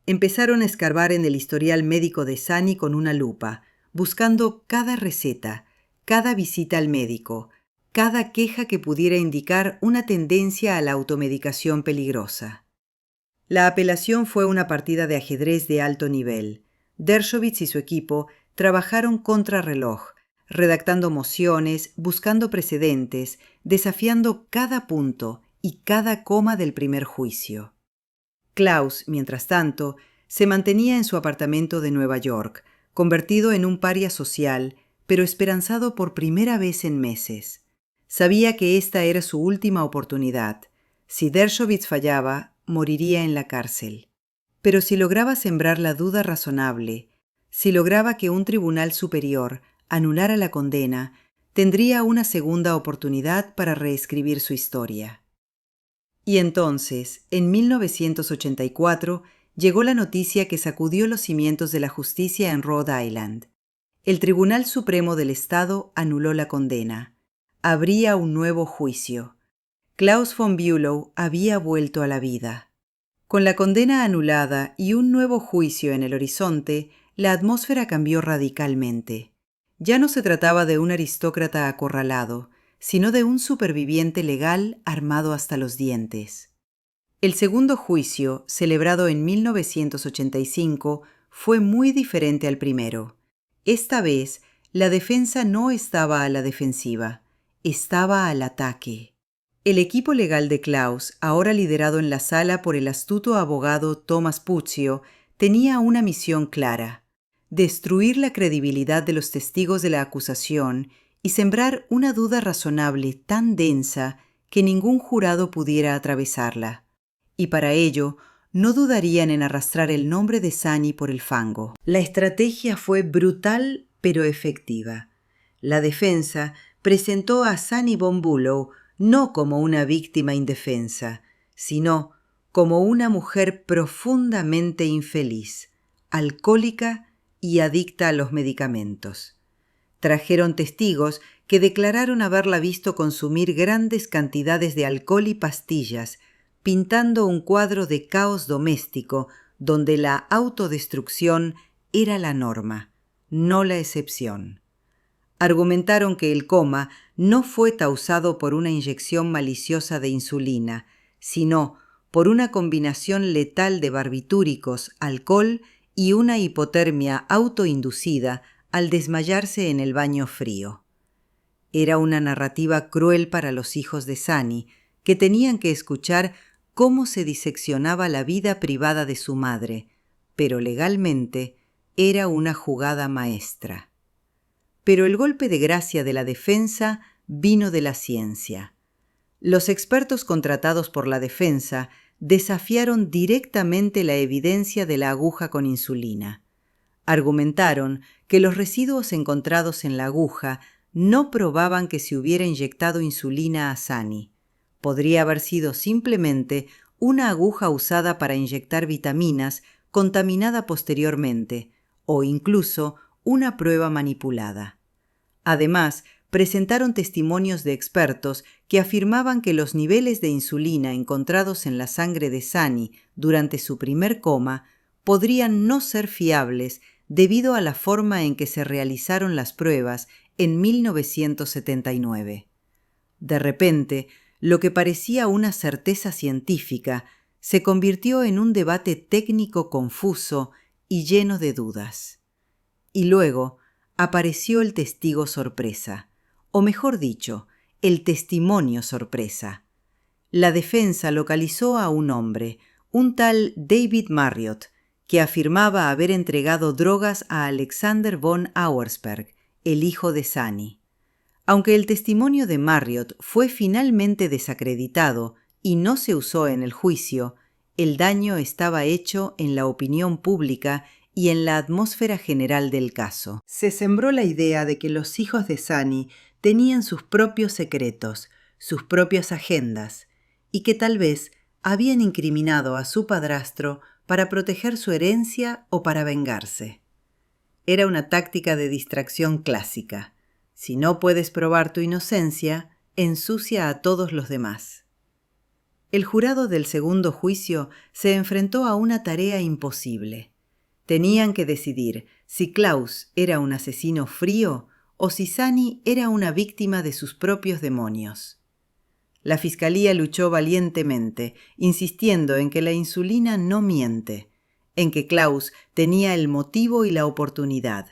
Empezaron a escarbar en el historial médico de Sunny con una lupa, buscando cada receta, cada visita al médico, cada queja que pudiera indicar una tendencia a la automedicación peligrosa. La apelación fue una partida de ajedrez de alto nivel. Dershowitz y su equipo trabajaron contrarreloj, redactando mociones, buscando precedentes, desafiando cada punto y cada coma del primer juicio. Klaus, mientras tanto, se mantenía en su apartamento de Nueva York, convertido en un paria social, pero esperanzado por primera vez en meses. Sabía que esta era su última oportunidad. Si Dershowitz fallaba, moriría en la cárcel. Pero si lograba sembrar la duda razonable, si lograba que un tribunal superior anulara la condena, tendría una segunda oportunidad para reescribir su historia. Y entonces, en 1984, llegó la noticia que sacudió los cimientos de la justicia en Rhode Island. El Tribunal Supremo del Estado anuló la condena. Habría un nuevo juicio. Klaus von Bülow había vuelto a la vida. Con la condena anulada y un nuevo juicio en el horizonte, la atmósfera cambió radicalmente. Ya no se trataba de un aristócrata acorralado, sino de un superviviente legal armado hasta los dientes. El segundo juicio, celebrado en 1985, fue muy diferente al primero. Esta vez, la defensa no estaba a la defensiva, estaba al ataque. El equipo legal de Klaus, ahora liderado en la sala por el astuto abogado Thomas Puccio, tenía una misión clara: destruir la credibilidad de los testigos de la acusación y sembrar una duda razonable tan densa que ningún jurado pudiera atravesarla. Y para ello, no dudarían en arrastrar el nombre de Sunny por el fango. La estrategia fue brutal pero efectiva. La defensa presentó a Sunny von Bülow no como una víctima indefensa, sino como una mujer profundamente infeliz, alcohólica y adicta a los medicamentos. Trajeron testigos que declararon haberla visto consumir grandes cantidades de alcohol y pastillas, pintando un cuadro de caos doméstico donde la autodestrucción era la norma, no la excepción. Argumentaron que el coma no fue causado por una inyección maliciosa de insulina, sino por una combinación letal de barbitúricos, alcohol y una hipotermia autoinducida al desmayarse en el baño frío. Era una narrativa cruel para los hijos de Sunny, que tenían que escuchar cómo se diseccionaba la vida privada de su madre, pero legalmente era una jugada maestra. Pero el golpe de gracia de la defensa vino de la ciencia. Los expertos contratados por la defensa desafiaron directamente la evidencia de la aguja con insulina. Argumentaron que los residuos encontrados en la aguja no probaban que se hubiera inyectado insulina a Sunny. Podría haber sido simplemente una aguja usada para inyectar vitaminas contaminada posteriormente, o incluso una prueba manipulada. Además, presentaron testimonios de expertos que afirmaban que los niveles de insulina encontrados en la sangre de Sunny durante su primer coma podrían no ser fiables debido a la forma en que se realizaron las pruebas en 1979. De repente, lo que parecía una certeza científica se convirtió en un debate técnico confuso y lleno de dudas. Y luego apareció el testigo sorpresa, o mejor dicho, el testimonio sorpresa. La defensa localizó a un hombre, un tal David Marriott, que afirmaba haber entregado drogas a Alexander von Auersperg, el hijo de Sani. Aunque el testimonio de Marriott fue finalmente desacreditado y no se usó en el juicio, el daño estaba hecho en la opinión pública y en la atmósfera general del caso. Se sembró la idea de que los hijos de Sani tenían sus propios secretos, sus propias agendas, y que tal vez habían incriminado a su padrastro para proteger su herencia o para vengarse. Era una táctica de distracción clásica. Si no puedes probar tu inocencia, ensucia a todos los demás. El jurado del segundo juicio se enfrentó a una tarea imposible. Tenían que decidir si Klaus era un asesino frío o si Sani era una víctima de sus propios demonios. La fiscalía luchó valientemente, insistiendo en que la insulina no miente, en que Klaus tenía el motivo y la oportunidad.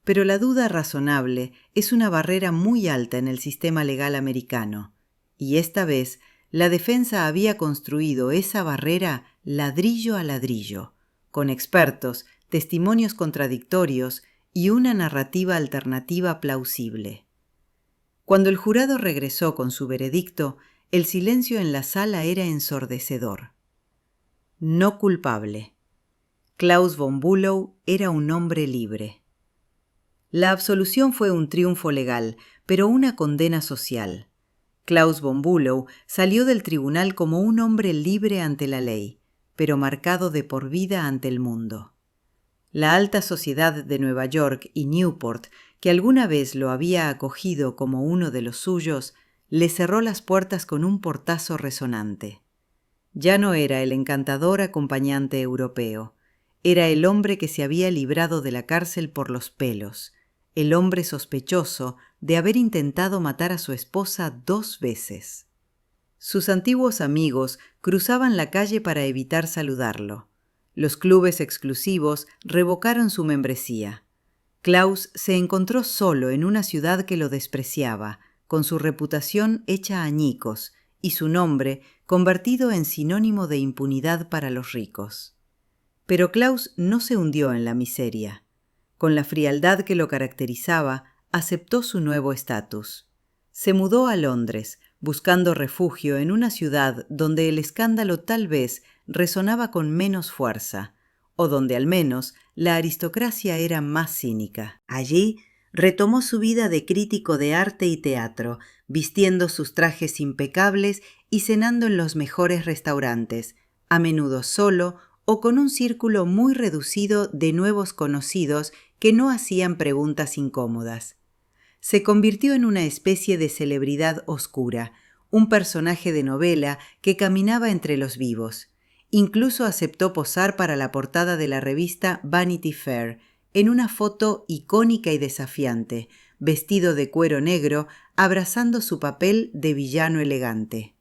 Pero la duda razonable es una barrera muy alta en el sistema legal americano, y esta vez la defensa había construido esa barrera ladrillo a ladrillo, con expertos, testimonios contradictorios y una narrativa alternativa plausible. Cuando el jurado regresó con su veredicto, el silencio en la sala era ensordecedor. No culpable. Klaus von Bülow era un hombre libre. La absolución fue un triunfo legal, pero una condena social. Klaus von Bülow salió del tribunal como un hombre libre ante la ley, pero marcado de por vida ante el mundo. La alta sociedad de Nueva York y Newport, que alguna vez lo había acogido como uno de los suyos, le cerró las puertas con un portazo resonante. Ya no era el encantador acompañante europeo, era el hombre que se había librado de la cárcel por los pelos, el hombre sospechoso de haber intentado matar a su esposa 2 veces. Sus antiguos amigos cruzaban la calle para evitar saludarlo. Los clubes exclusivos revocaron su membresía. Klaus se encontró solo en una ciudad que lo despreciaba, con su reputación hecha añicos y su nombre convertido en sinónimo de impunidad para los ricos. Pero Klaus no se hundió en la miseria. Con la frialdad que lo caracterizaba, aceptó su nuevo estatus. Se mudó a Londres, buscando refugio en una ciudad donde el escándalo tal vez resonaba con menos fuerza, o donde al menos la aristocracia era más cínica. Allí retomó su vida de crítico de arte y teatro, vistiendo sus trajes impecables y cenando en los mejores restaurantes, a menudo solo o con un círculo muy reducido de nuevos conocidos que no hacían preguntas incómodas. Se convirtió en una especie de celebridad oscura, un personaje de novela que caminaba entre los vivos. Incluso aceptó posar para la portada de la revista Vanity Fair, en una foto icónica y desafiante, vestido de cuero negro, abrazando su papel de villano elegante.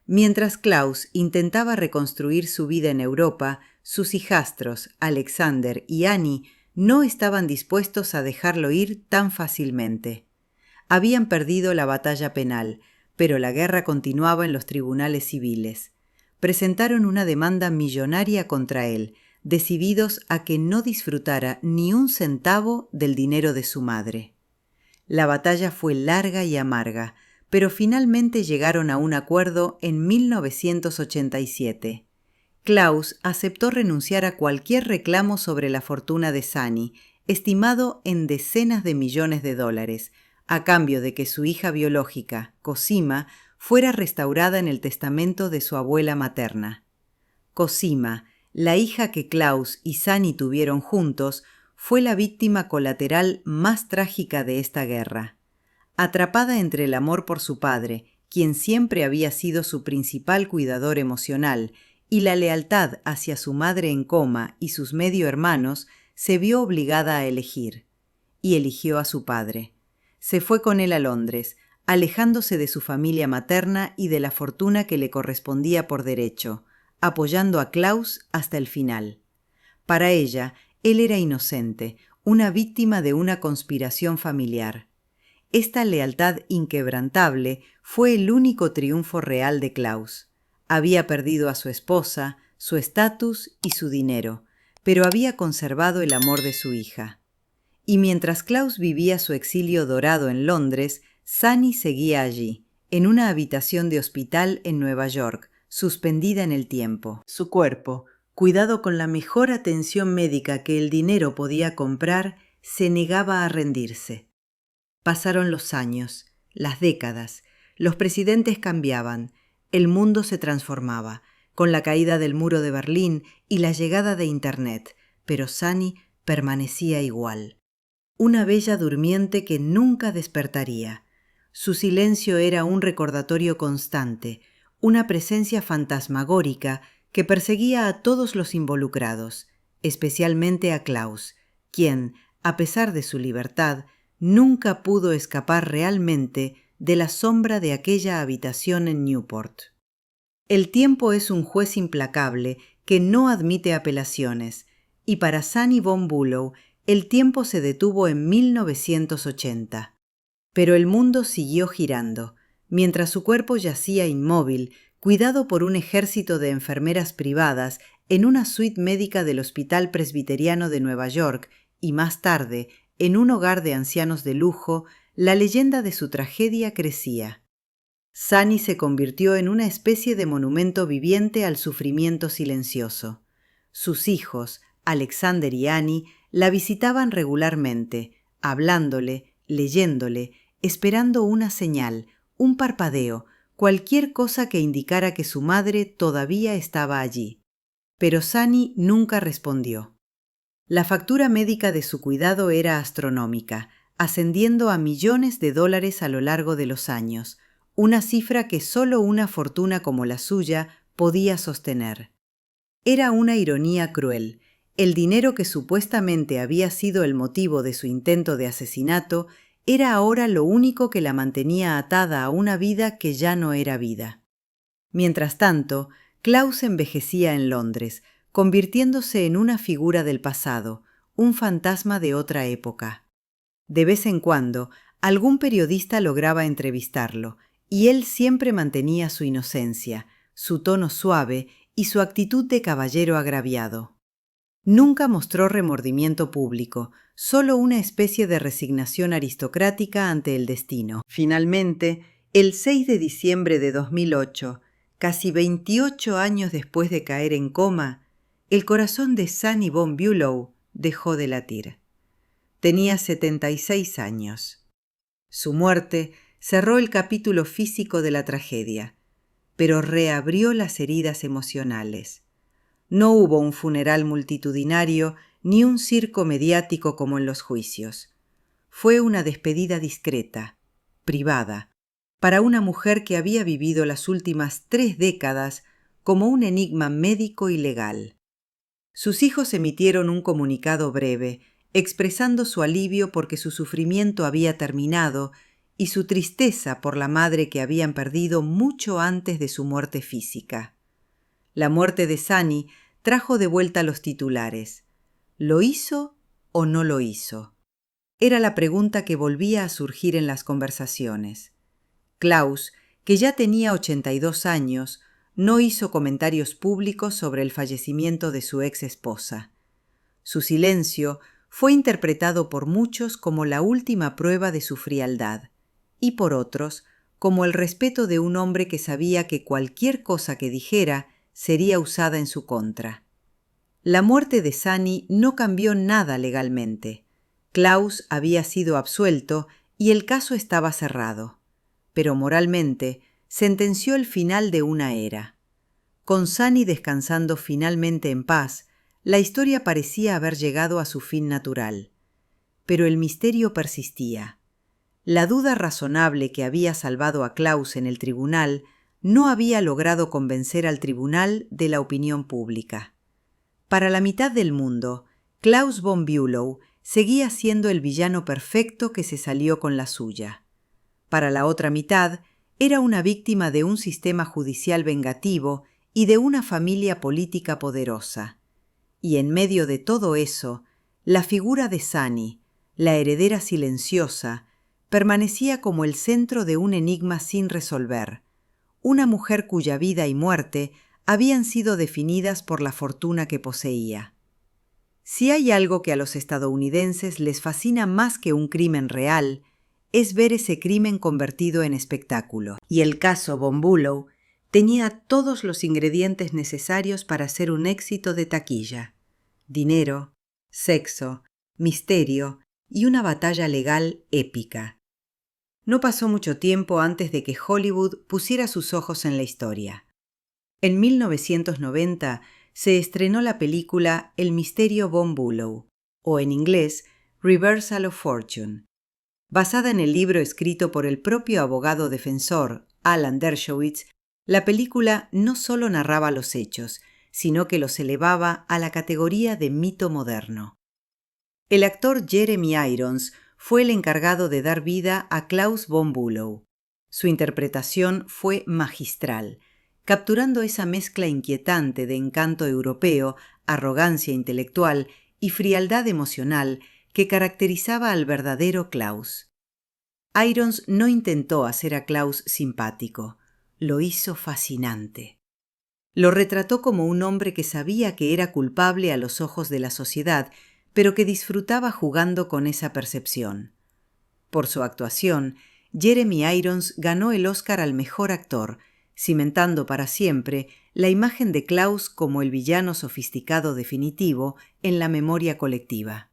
Mientras Klaus intentaba reconstruir su vida en Europa, sus hijastros, Alexander y Annie, no estaban dispuestos a dejarlo ir tan fácilmente. Habían perdido la batalla penal, pero la guerra continuaba en los tribunales civiles. Presentaron una demanda millonaria contra él, decididos a que no disfrutara ni un centavo del dinero de su madre. La batalla fue larga y amarga, pero finalmente llegaron a un acuerdo en 1987. Klaus aceptó renunciar a cualquier reclamo sobre la fortuna de Sani, estimado en decenas de millones de dólares, a cambio de que su hija biológica, Cosima, fuera restaurada en el testamento de su abuela materna. Cosima, la hija que Klaus y Sani tuvieron juntos, fue la víctima colateral más trágica de esta guerra. Atrapada entre el amor por su padre, quien siempre había sido su principal cuidador emocional, y la lealtad hacia su madre en coma y sus medio hermanos, se vio obligada a elegir. Y eligió a su padre. Se fue con él a Londres, alejándose de su familia materna y de la fortuna que le correspondía por derecho, apoyando a Klaus hasta el final. Para ella, él era inocente, una víctima de una conspiración familiar. Esta lealtad inquebrantable fue el único triunfo real de Klaus. Había perdido a su esposa, su estatus y su dinero, pero había conservado el amor de su hija. Y mientras Klaus vivía su exilio dorado en Londres, Sunny seguía allí, en una habitación de hospital en Nueva York, suspendida en el tiempo. Su cuerpo, cuidado con la mejor atención médica que el dinero podía comprar, se negaba a rendirse. Pasaron los años, las décadas, los presidentes cambiaban, el mundo se transformaba, con la caída del muro de Berlín y la llegada de Internet, pero Sunny permanecía igual. Una bella durmiente que nunca despertaría. Su silencio era un recordatorio constante, una presencia fantasmagórica que perseguía a todos los involucrados, especialmente a Klaus, quien, a pesar de su libertad, nunca pudo escapar realmente de la sombra de aquella habitación en Newport. El tiempo es un juez implacable que no admite apelaciones, y para Sunny von Bülow el tiempo se detuvo en 1980. Pero el mundo siguió girando, mientras su cuerpo yacía inmóvil, cuidado por un ejército de enfermeras privadas en una suite médica del Hospital Presbiteriano de Nueva York y más tarde, en un hogar de ancianos de lujo, la leyenda de su tragedia crecía. Sunny se convirtió en una especie de monumento viviente al sufrimiento silencioso. Sus hijos, Alexander y Annie, la visitaban regularmente, hablándole, leyéndole, esperando una señal, un parpadeo, cualquier cosa que indicara que su madre todavía estaba allí. Pero Sunny nunca respondió. La factura médica de su cuidado era astronómica, ascendiendo a millones de dólares a lo largo de los años, una cifra que solo una fortuna como la suya podía sostener. Era una ironía cruel. El dinero que supuestamente había sido el motivo de su intento de asesinato era ahora lo único que la mantenía atada a una vida que ya no era vida. Mientras tanto, Klaus envejecía en Londres, convirtiéndose en una figura del pasado, un fantasma de otra época. De vez en cuando, algún periodista lograba entrevistarlo, y él siempre mantenía su inocencia, su tono suave y su actitud de caballero agraviado. Nunca mostró remordimiento público, solo una especie de resignación aristocrática ante el destino. Finalmente, el 6 de diciembre de 2008, casi 28 años después de caer en coma, el corazón de Sunny von Bülow dejó de latir. Tenía 76 años. Su muerte cerró el capítulo físico de la tragedia, pero reabrió las heridas emocionales. No hubo un funeral multitudinario ni un circo mediático como en los juicios. Fue una despedida discreta, privada, para una mujer que había vivido las últimas 3 décadas como un enigma médico y legal. Sus hijos emitieron un comunicado breve, expresando su alivio porque su sufrimiento había terminado y su tristeza por la madre que habían perdido mucho antes de su muerte física. La muerte de Sunny trajo de vuelta los titulares. ¿Lo hizo o no lo hizo? Era la pregunta que volvía a surgir en las conversaciones. Klaus, que ya tenía 82 años, no hizo comentarios públicos sobre el fallecimiento de su ex esposa. Su silencio fue interpretado por muchos como la última prueba de su frialdad, y por otros como el respeto de un hombre que sabía que cualquier cosa que dijera sería usada en su contra. La muerte de Sunny no cambió nada legalmente. Klaus había sido absuelto y el caso estaba cerrado. Pero moralmente sentenció el final de una era. Con Sunny descansando finalmente en paz, la historia parecía haber llegado a su fin natural. Pero el misterio persistía. La duda razonable que había salvado a Klaus en el tribunal no había logrado convencer al tribunal de la opinión pública. Para la mitad del mundo, Klaus von Bülow seguía siendo el villano perfecto que se salió con la suya. Para la otra mitad, era una víctima de un sistema judicial vengativo y de una familia política poderosa. Y en medio de todo eso, la figura de Sunny, la heredera silenciosa, permanecía como el centro de un enigma sin resolver, una mujer cuya vida y muerte habían sido definidas por la fortuna que poseía. Si hay algo que a los estadounidenses les fascina más que un crimen real, es ver ese crimen convertido en espectáculo. Y el caso Von Bulow tenía todos los ingredientes necesarios para ser un éxito de taquilla: dinero, sexo, misterio y una batalla legal épica. No pasó mucho tiempo antes de que Hollywood pusiera sus ojos en la historia. En 1990 se estrenó la película El misterio Von Bulow, o en inglés Reversal of Fortune. Basada en el libro escrito por el propio abogado defensor Alan Dershowitz, la película no solo narraba los hechos, sino que los elevaba a la categoría de mito moderno. El actor Jeremy Irons fue el encargado de dar vida a Klaus Von Bulow. Su interpretación fue magistral, capturando esa mezcla inquietante de encanto europeo, arrogancia intelectual y frialdad emocional que caracterizaba al verdadero Klaus. Irons no intentó hacer a Klaus simpático, lo hizo fascinante. Lo retrató como un hombre que sabía que era culpable a los ojos de la sociedad, pero que disfrutaba jugando con esa percepción. Por su actuación, Jeremy Irons ganó el Oscar al mejor actor, cimentando para siempre la imagen de Klaus como el villano sofisticado definitivo en la memoria colectiva.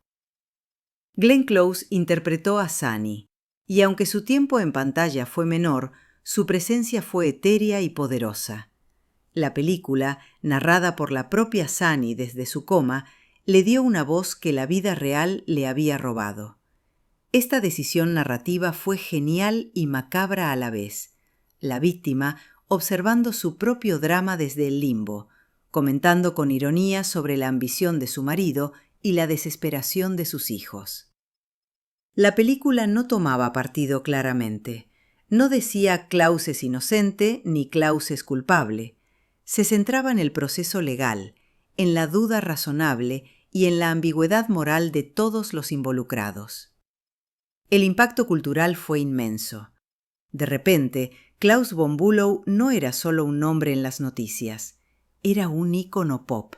Glenn Close interpretó a Sunny, y aunque su tiempo en pantalla fue menor, su presencia fue etérea y poderosa. La película, narrada por la propia Sunny desde su coma, le dio una voz que la vida real le había robado. Esta decisión narrativa fue genial y macabra a la vez. La víctima observando su propio drama desde el limbo, comentando con ironía sobre la ambición de su marido y la desesperación de sus hijos. La película no tomaba partido claramente. No decía Klaus es inocente ni Klaus es culpable. Se centraba en el proceso legal, en la duda razonable y en la ambigüedad moral de todos los involucrados. El impacto cultural fue inmenso. De repente, Klaus Von Bulow no era solo un nombre en las noticias, era un ícono pop.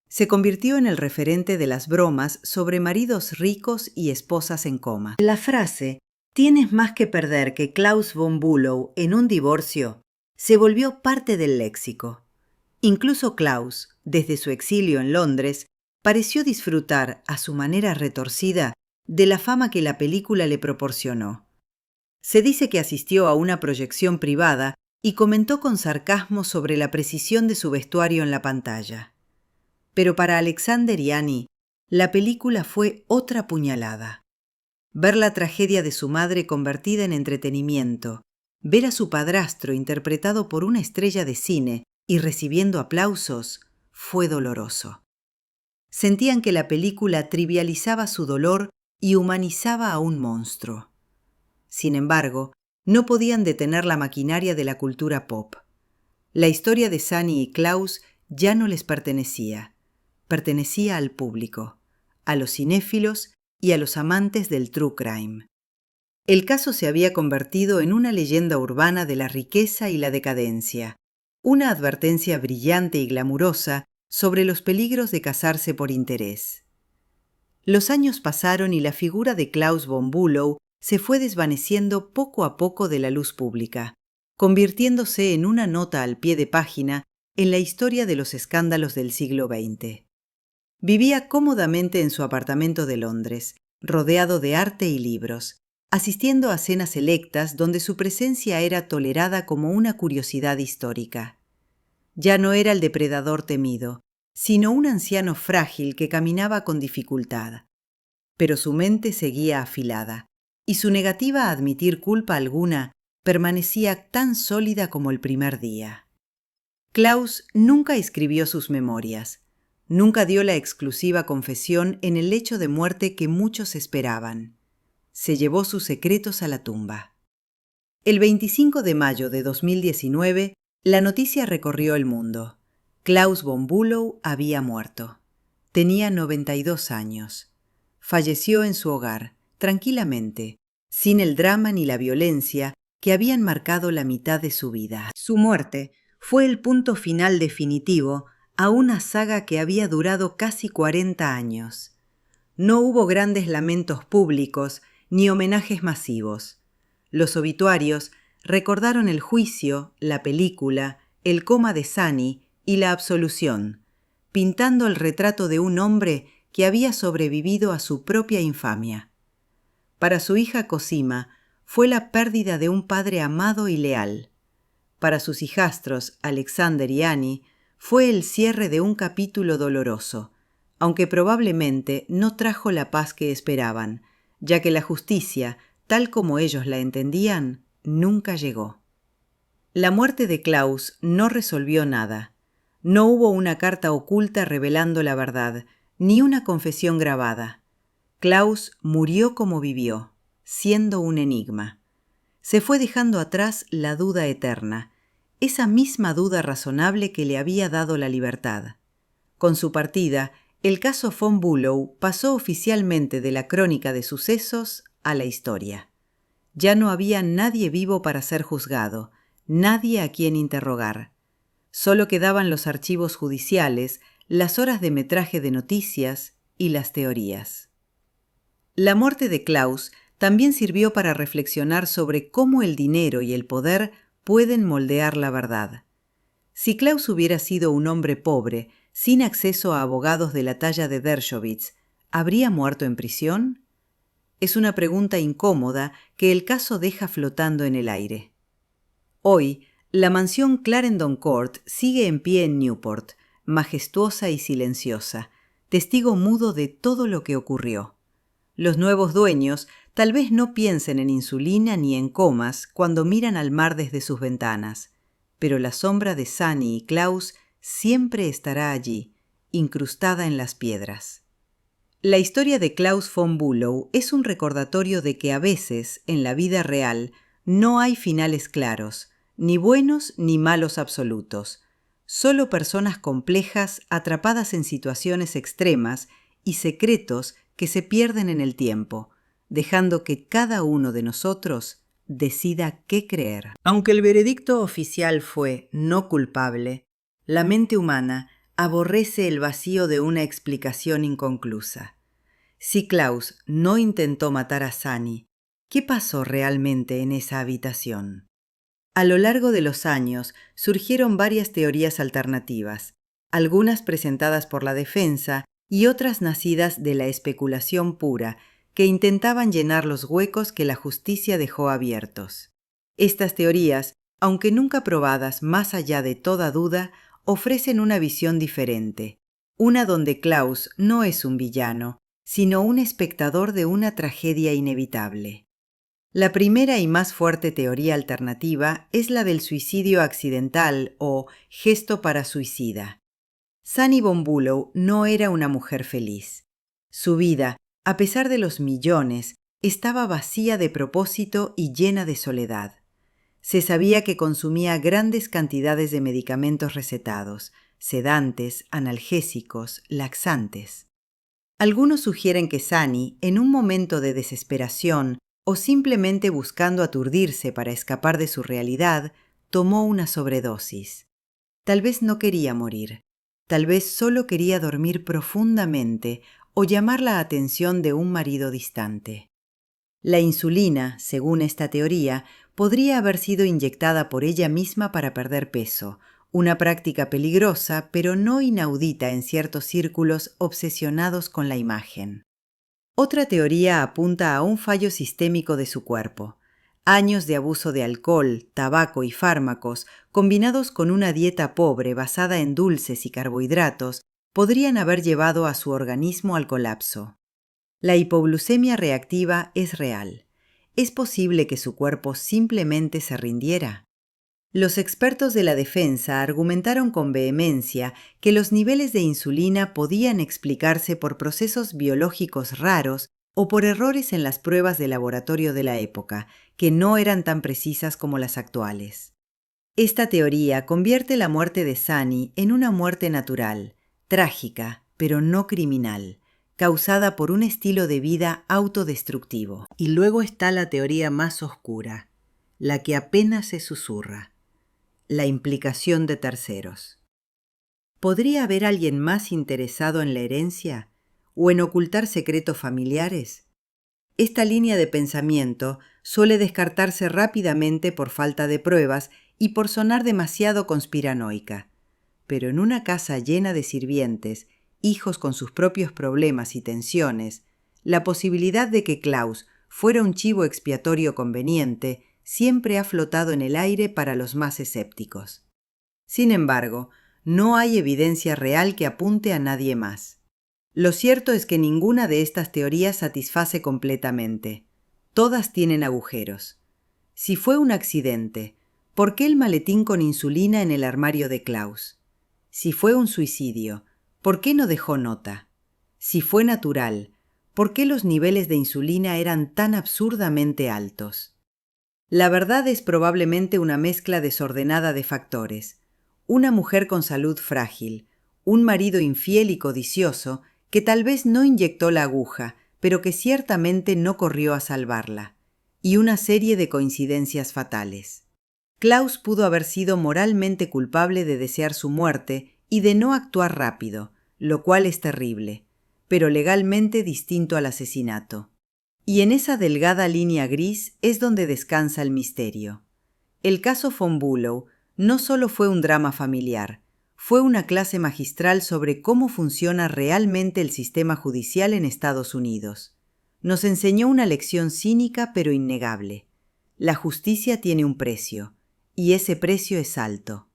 Se convirtió en el referente de las bromas sobre maridos ricos y esposas en coma. La frase «tienes más que perder que Klaus Von Bulow en un divorcio» se volvió parte del léxico. Incluso Klaus, desde su exilio en Londres, pareció disfrutar, a su manera retorcida, de la fama que la película le proporcionó. Se dice que asistió a una proyección privada y comentó con sarcasmo sobre la precisión de su vestuario en la pantalla. Pero para Alexander y Annie, la película fue otra puñalada. Ver la tragedia de su madre convertida en entretenimiento, ver a su padrastro interpretado por una estrella de cine y recibiendo aplausos, fue doloroso. Sentían que la película trivializaba su dolor y humanizaba a un monstruo. Sin embargo, no podían detener la maquinaria de la cultura pop. La historia de Sunny y Klaus ya no les pertenecía. Pertenecía al público, a los cinéfilos y a los amantes del true crime. El caso se había convertido en una leyenda urbana de la riqueza y la decadencia, una advertencia brillante y glamurosa sobre los peligros de casarse por interés. Los años pasaron y la figura de Klaus Von Bulow se fue desvaneciendo poco a poco de la luz pública, convirtiéndose en una nota al pie de página en la historia de los escándalos del siglo XX. Vivía cómodamente en su apartamento de Londres, rodeado de arte y libros, asistiendo a cenas selectas donde su presencia era tolerada como una curiosidad histórica. Ya no era el depredador temido, sino un anciano frágil que caminaba con dificultad. Pero su mente seguía afilada, y su negativa a admitir culpa alguna permanecía tan sólida como el primer día. Klaus nunca escribió sus memorias, nunca dio la exclusiva confesión en el lecho de muerte que muchos esperaban. Se llevó sus secretos a la tumba. El 25 de mayo de 2019 La noticia recorrió el mundo. Klaus von Bülow había muerto. Tenía 92 años. Falleció en su hogar, tranquilamente, sin el drama ni la violencia que habían marcado la mitad de su vida. Su muerte fue el punto final definitivo a una saga que había durado casi 40 años. No hubo grandes lamentos públicos ni homenajes masivos. Los obituarios recordaron el juicio, la película, el coma de Sani y la absolución, pintando el retrato de un hombre que había sobrevivido a su propia infamia. Para su hija Cosima fue la pérdida de un padre amado y leal. Para sus hijastros, Alexander y Annie, fue el cierre de un capítulo doloroso, aunque probablemente no trajo la paz que esperaban, ya que la justicia, tal como ellos la entendían, nunca llegó. La muerte de Klaus no resolvió nada. No hubo una carta oculta revelando la verdad, ni una confesión grabada. Klaus murió como vivió, siendo un enigma. Se fue dejando atrás la duda eterna, esa misma duda razonable que le había dado la libertad. Con su partida, el caso von Bülow pasó oficialmente de la crónica de sucesos a la historia. Ya no había nadie vivo para ser juzgado, nadie a quien interrogar. Solo quedaban los archivos judiciales, las horas de metraje de noticias y las teorías. La muerte de Klaus también sirvió para reflexionar sobre cómo el dinero y el poder pueden moldear la verdad. Si Klaus hubiera sido un hombre pobre, sin acceso a abogados de la talla de Dershowitz, ¿habría muerto en prisión? Es una pregunta incómoda que el caso deja flotando en el aire. Hoy, la mansión Clarendon Court sigue en pie en Newport, majestuosa y silenciosa, testigo mudo de todo lo que ocurrió. Los nuevos dueños tal vez no piensen en insulina ni en comas cuando miran al mar desde sus ventanas, pero la sombra de Sani y Klaus siempre estará allí, incrustada en las piedras. La historia de Klaus von Bülow es un recordatorio de que a veces, en la vida real, no hay finales claros, ni buenos ni malos absolutos, solo personas complejas atrapadas en situaciones extremas y secretos que se pierden en el tiempo, dejando que cada uno de nosotros decida qué creer. Aunque el veredicto oficial fue no culpable, la mente humana aborrece el vacío de una explicación inconclusa. Si Klaus no intentó matar a Sani, ¿qué pasó realmente en esa habitación? A lo largo de los años surgieron varias teorías alternativas, algunas presentadas por la defensa y otras nacidas de la especulación pura, que intentaban llenar los huecos que la justicia dejó abiertos. Estas teorías, aunque nunca probadas más allá de toda duda, ofrecen una visión diferente, una donde Klaus no es un villano, sino un espectador de una tragedia inevitable. La primera y más fuerte teoría alternativa es la del suicidio accidental o gesto para suicida. Sani von Bülow no era una mujer feliz. Su vida, a pesar de los millones, estaba vacía de propósito y llena de soledad. Se sabía que consumía grandes cantidades de medicamentos recetados, sedantes, analgésicos, laxantes. Algunos sugieren que Sani, en un momento de desesperación o simplemente buscando aturdirse para escapar de su realidad, tomó una sobredosis. Tal vez no quería morir. Tal vez solo quería dormir profundamente o llamar la atención de un marido distante. La insulina, según esta teoría, podría haber sido inyectada por ella misma para perder peso, una práctica peligrosa pero no inaudita en ciertos círculos obsesionados con la imagen. Otra teoría apunta a un fallo sistémico de su cuerpo. Años de abuso de alcohol, tabaco y fármacos, combinados con una dieta pobre basada en dulces y carbohidratos, podrían haber llevado a su organismo al colapso. La hipoglucemia reactiva es real. ¿Es posible que su cuerpo simplemente se rindiera? Los expertos de la defensa argumentaron con vehemencia que los niveles de insulina podían explicarse por procesos biológicos raros o por errores en las pruebas de laboratorio de la época, que no eran tan precisas como las actuales. Esta teoría convierte la muerte de Sunny en una muerte natural, trágica, pero no criminal, causada por un estilo de vida autodestructivo. Y luego está la teoría más oscura, la que apenas se susurra, la implicación de terceros. ¿Podría haber alguien más interesado en la herencia o en ocultar secretos familiares? Esta línea de pensamiento suele descartarse rápidamente por falta de pruebas y por sonar demasiado conspiranoica. Pero en una casa llena de sirvientes, hijos con sus propios problemas y tensiones, la posibilidad de que Klaus fuera un chivo expiatorio conveniente siempre ha flotado en el aire para los más escépticos. Sin embargo, no hay evidencia real que apunte a nadie más. Lo cierto es que ninguna de estas teorías satisface completamente. Todas tienen agujeros. Si fue un accidente, ¿por qué el maletín con insulina en el armario de Klaus? Si fue un suicidio, ¿por qué no dejó nota? Si fue natural, ¿por qué los niveles de insulina eran tan absurdamente altos? La verdad es probablemente una mezcla desordenada de factores. Una mujer con salud frágil, un marido infiel y codicioso que tal vez no inyectó la aguja, pero que ciertamente no corrió a salvarla, y una serie de coincidencias fatales. Klaus pudo haber sido moralmente culpable de desear su muerte y de no actuar rápido, lo cual es terrible, pero legalmente distinto al asesinato. Y en esa delgada línea gris es donde descansa el misterio. El caso von Bülow no solo fue un drama familiar, fue una clase magistral sobre cómo funciona realmente el sistema judicial en Estados Unidos. Nos enseñó una lección cínica pero innegable. La justicia tiene un precio, y ese precio es alto.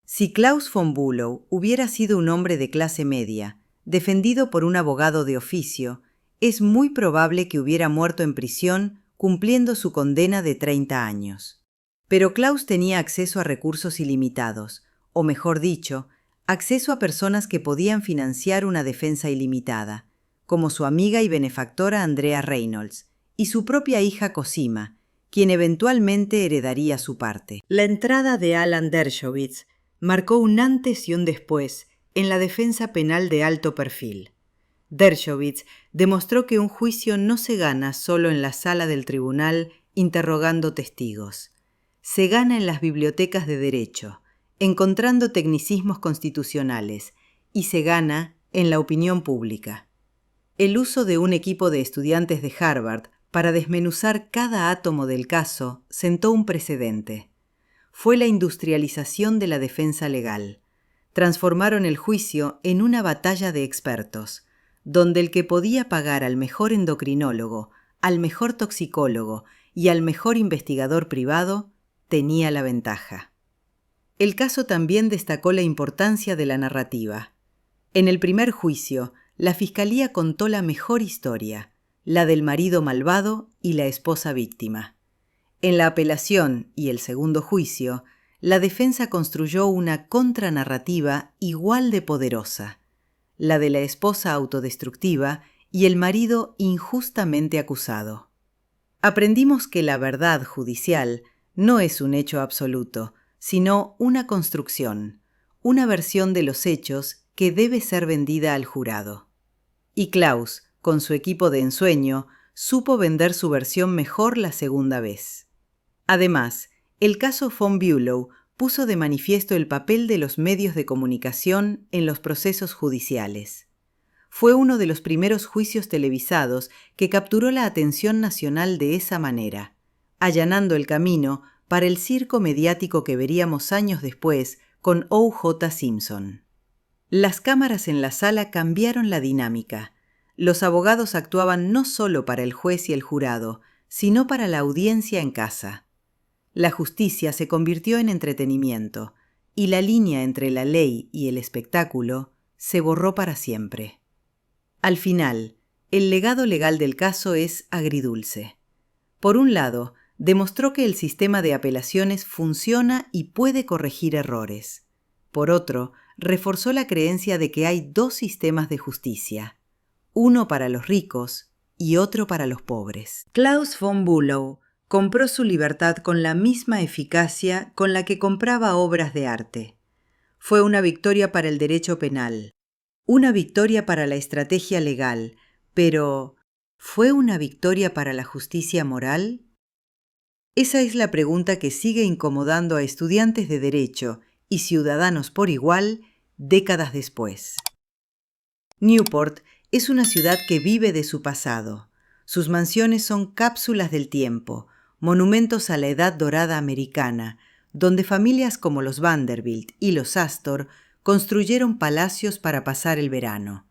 Si Klaus von Bülow hubiera sido un hombre de clase media, defendido por un abogado de oficio, es muy probable que hubiera muerto en prisión cumpliendo su condena de 30 años. Pero Klaus tenía acceso a recursos ilimitados, o mejor dicho, acceso a personas que podían financiar una defensa ilimitada, como su amiga y benefactora Andrea Reynolds, y su propia hija Cosima, quien eventualmente heredaría su parte. La entrada de Alan Dershowitz marcó un antes y un después en la defensa penal de alto perfil. Dershowitz demostró que un juicio no se gana solo en la sala del tribunal interrogando testigos. Se gana en las bibliotecas de derecho, encontrando tecnicismos constitucionales, y se gana en la opinión pública. El uso de un equipo de estudiantes de Harvard para desmenuzar cada átomo del caso sentó un precedente. Fue la industrialización de la defensa legal. Transformaron el juicio en una batalla de expertos, donde el que podía pagar al mejor endocrinólogo, al mejor toxicólogo y al mejor investigador privado tenía la ventaja. El caso también destacó la importancia de la narrativa. En el primer juicio, la fiscalía contó la mejor historia, la del marido malvado y la esposa víctima. En la apelación y el segundo juicio, la defensa construyó una contranarrativa igual de poderosa, la de la esposa autodestructiva y el marido injustamente acusado. Aprendimos que la verdad judicial no es un hecho absoluto, sino una construcción, una versión de los hechos que debe ser vendida al jurado. Y Klaus, con su equipo de ensueño, supo vender su versión mejor la segunda vez. Además, el caso von Bülow puso de manifiesto el papel de los medios de comunicación en los procesos judiciales. Fue uno de los primeros juicios televisados que capturó la atención nacional de esa manera, allanando el camino para el circo mediático que veríamos años después con O.J. Simpson. Las cámaras en la sala cambiaron la dinámica. Los abogados actuaban no solo para el juez y el jurado, sino para la audiencia en casa. La justicia se convirtió en entretenimiento, y la línea entre la ley y el espectáculo se borró para siempre. Al final, el legado legal del caso es agridulce. Por un lado, demostró que el sistema de apelaciones funciona y puede corregir errores. Por otro, reforzó la creencia de que hay dos sistemas de justicia, uno para los ricos y otro para los pobres. Klaus von Bülow compró su libertad con la misma eficacia con la que compraba obras de arte. Fue una victoria para el derecho penal, una victoria para la estrategia legal, pero ¿fue una victoria para la justicia moral? Esa es la pregunta que sigue incomodando a estudiantes de derecho y ciudadanos por igual décadas después. Newport es una ciudad que vive de su pasado. Sus mansiones son cápsulas del tiempo, monumentos a la edad dorada americana, donde familias como los Vanderbilt y los Astor construyeron palacios para pasar el verano.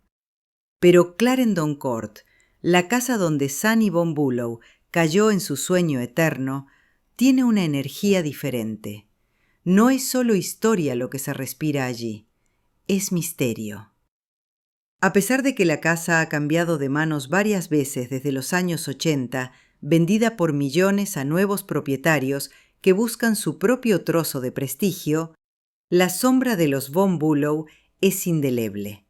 Pero Clarendon Court, la casa donde Sunny Von Bulow cayó en su sueño eterno, tiene una energía diferente. No es solo historia lo que se respira allí, es misterio. A pesar de que la casa ha cambiado de manos varias veces desde los años 80, vendida por millones a nuevos propietarios que buscan su propio trozo de prestigio, la sombra de los Von Bulow es indeleble.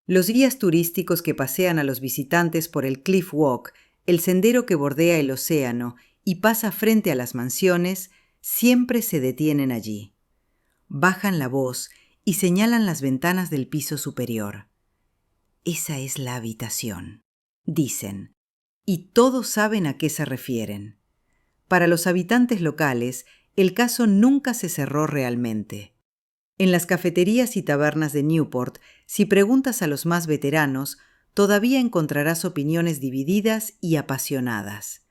Los guías turísticos que pasean a los visitantes por el Cliff Walk, el sendero que bordea el océano y pasa frente a las mansiones, siempre se detienen allí. Bajan la voz y señalan las ventanas del piso superior. Esa es la habitación, dicen, y todos saben a qué se refieren. Para los habitantes locales, el caso nunca se cerró realmente. En las cafeterías y tabernas de Newport, si preguntas a los más veteranos, todavía encontrarás opiniones divididas y apasionadas.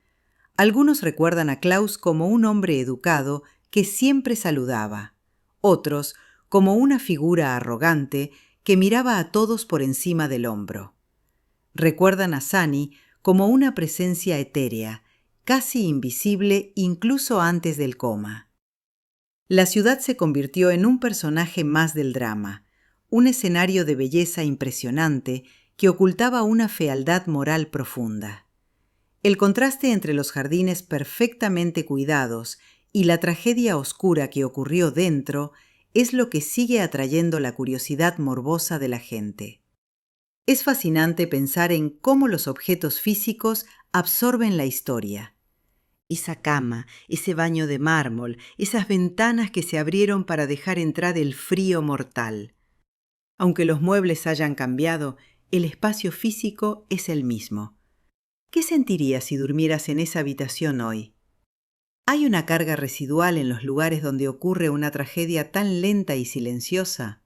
Algunos recuerdan a Klaus como un hombre educado que siempre saludaba, otros como una figura arrogante que miraba a todos por encima del hombro. Recuerdan a Sunny como una presencia etérea, casi invisible incluso antes del coma. La ciudad se convirtió en un personaje más del drama, un escenario de belleza impresionante que ocultaba una fealdad moral profunda. El contraste entre los jardines perfectamente cuidados y la tragedia oscura que ocurrió dentro es lo que sigue atrayendo la curiosidad morbosa de la gente. Es fascinante pensar en cómo los objetos físicos absorben la historia. Esa cama, ese baño de mármol, esas ventanas que se abrieron para dejar entrar el frío mortal. Aunque los muebles hayan cambiado, el espacio físico es el mismo. ¿Qué sentirías si durmieras en esa habitación hoy? ¿Hay una carga residual en los lugares donde ocurre una tragedia tan lenta y silenciosa?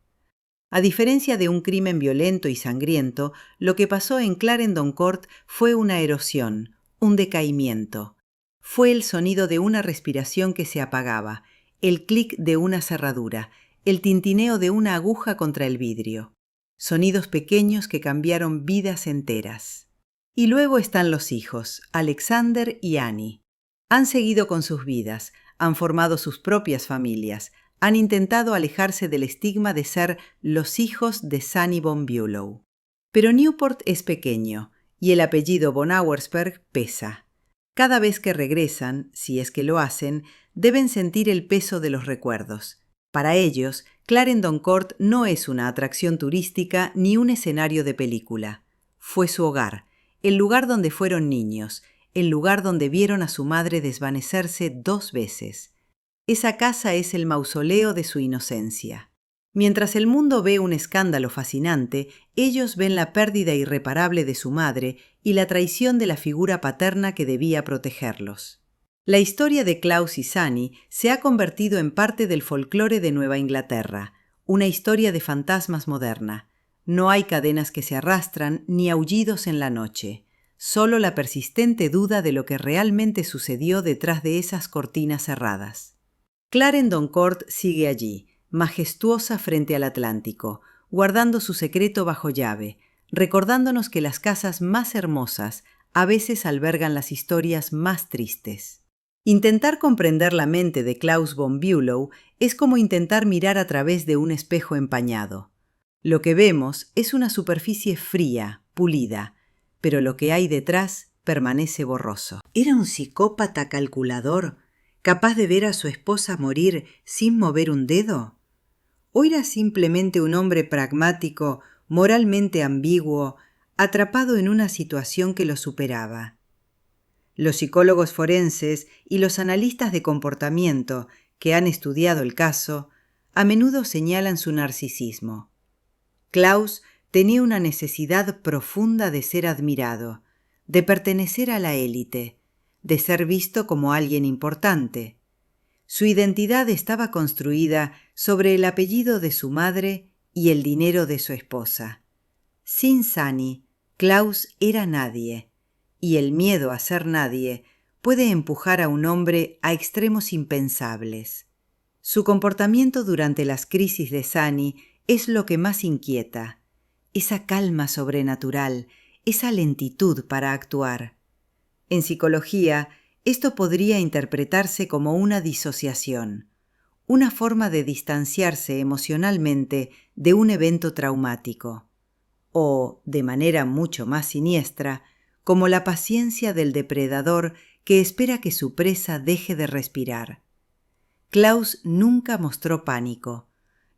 A diferencia de un crimen violento y sangriento, lo que pasó en Clarendon Court fue una erosión, un decaimiento. Fue el sonido de una respiración que se apagaba, el clic de una cerradura, el tintineo de una aguja contra el vidrio. Sonidos pequeños que cambiaron vidas enteras. Y luego están los hijos, Alexander y Annie. Han seguido con sus vidas, han formado sus propias familias, han intentado alejarse del estigma de ser los hijos de Sunny Von Bulow. Pero Newport es pequeño y el apellido Von Auersperg pesa. Cada vez que regresan, si es que lo hacen, deben sentir el peso de los recuerdos. Para ellos, Clarendon Court no es una atracción turística ni un escenario de película. Fue su hogar, el lugar donde fueron niños, el lugar donde vieron a su madre desvanecerse 2 veces. Esa casa es el mausoleo de su inocencia. Mientras el mundo ve un escándalo fascinante, ellos ven la pérdida irreparable de su madre y la traición de la figura paterna que debía protegerlos. La historia de Klaus y Sunny se ha convertido en parte del folclore de Nueva Inglaterra, una historia de fantasmas moderna. No hay cadenas que se arrastran ni aullidos en la noche, solo la persistente duda de lo que realmente sucedió detrás de esas cortinas cerradas. Clarendon Court sigue allí, majestuosa frente al Atlántico, guardando su secreto bajo llave, recordándonos que las casas más hermosas a veces albergan las historias más tristes. Intentar comprender la mente de Klaus Von Bulow es como intentar mirar a través de un espejo empañado. Lo que vemos es una superficie fría, pulida, pero lo que hay detrás permanece borroso. ¿Era un psicópata calculador, capaz de ver a su esposa morir sin mover un dedo? ¿O era simplemente un hombre pragmático, moralmente ambiguo, atrapado en una situación que lo superaba? Los psicólogos forenses y los analistas de comportamiento que han estudiado el caso a menudo señalan su narcisismo. Klaus tenía una necesidad profunda de ser admirado, de pertenecer a la élite, de ser visto como alguien importante. Su identidad estaba construida sobre el apellido de su madre y el dinero de su esposa. Sin Sunny, Klaus era nadie, y el miedo a ser nadie puede empujar a un hombre a extremos impensables. Su comportamiento durante las crisis de Sunny es lo que más inquieta. Esa calma sobrenatural, esa lentitud para actuar. En psicología, esto podría interpretarse como una disociación, una forma de distanciarse emocionalmente de un evento traumático, o, de manera mucho más siniestra, como la paciencia del depredador que espera que su presa deje de respirar. Klaus nunca mostró pánico.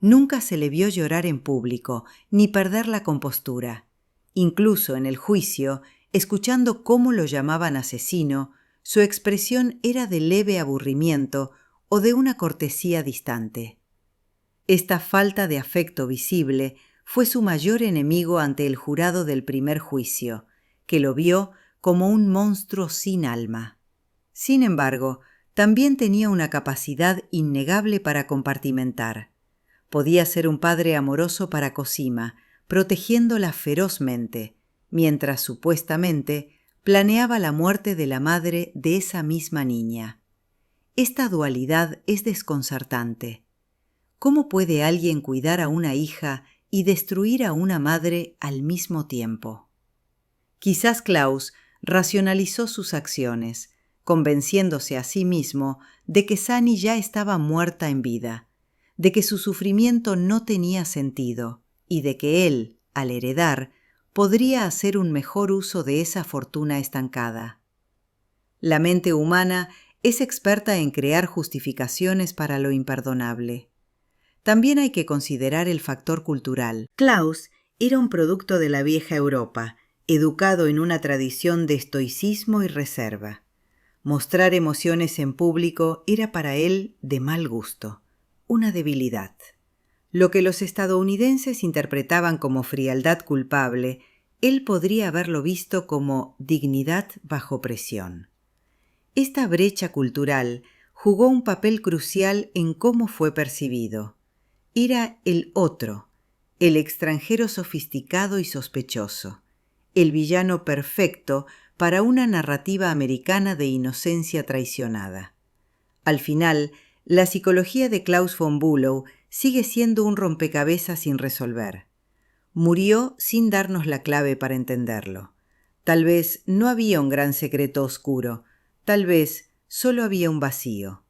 Nunca se le vio llorar en público, ni perder la compostura. Incluso en el juicio, escuchando cómo lo llamaban asesino, su expresión era de leve aburrimiento o de una cortesía distante. Esta falta de afecto visible fue su mayor enemigo ante el jurado del primer juicio, que lo vio como un monstruo sin alma. Sin embargo, también tenía una capacidad innegable para compartimentar. Podía ser un padre amoroso para Cosima, protegiéndola ferozmente, mientras supuestamente planeaba la muerte de la madre de esa misma niña. Esta dualidad es desconcertante. ¿Cómo puede alguien cuidar a una hija y destruir a una madre al mismo tiempo? Quizás Klaus racionalizó sus acciones, convenciéndose a sí mismo de que Sunny ya estaba muerta en vida, de que su sufrimiento no tenía sentido y de que él, al heredar, podría hacer un mejor uso de esa fortuna estancada. La mente humana es experta en crear justificaciones para lo imperdonable. También hay que considerar el factor cultural. Klaus era un producto de la vieja Europa, educado en una tradición de estoicismo y reserva. Mostrar emociones en público era para él de mal gusto, una debilidad. Lo que los estadounidenses interpretaban como frialdad culpable, él podría haberlo visto como dignidad bajo presión. Esta brecha cultural jugó un papel crucial en cómo fue percibido. Era el otro, el extranjero sofisticado y sospechoso, el villano perfecto para una narrativa americana de inocencia traicionada. Al final, la psicología de Klaus von Bülow sigue siendo un rompecabezas sin resolver. Murió sin darnos la clave para entenderlo. Tal vez no había un gran secreto oscuro, tal vez solo había un vacío.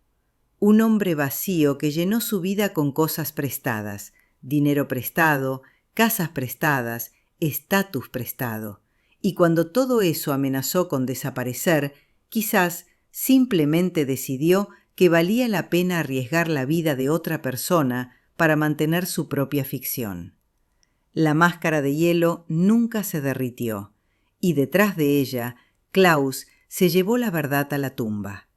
Un hombre vacío que llenó su vida con cosas prestadas, dinero prestado, casas prestadas, estatus prestado. Y cuando todo eso amenazó con desaparecer, quizás simplemente decidió que valía la pena arriesgar la vida de otra persona para mantener su propia ficción. La máscara de hielo nunca se derritió, y detrás de ella, Klaus se llevó la verdad a la tumba.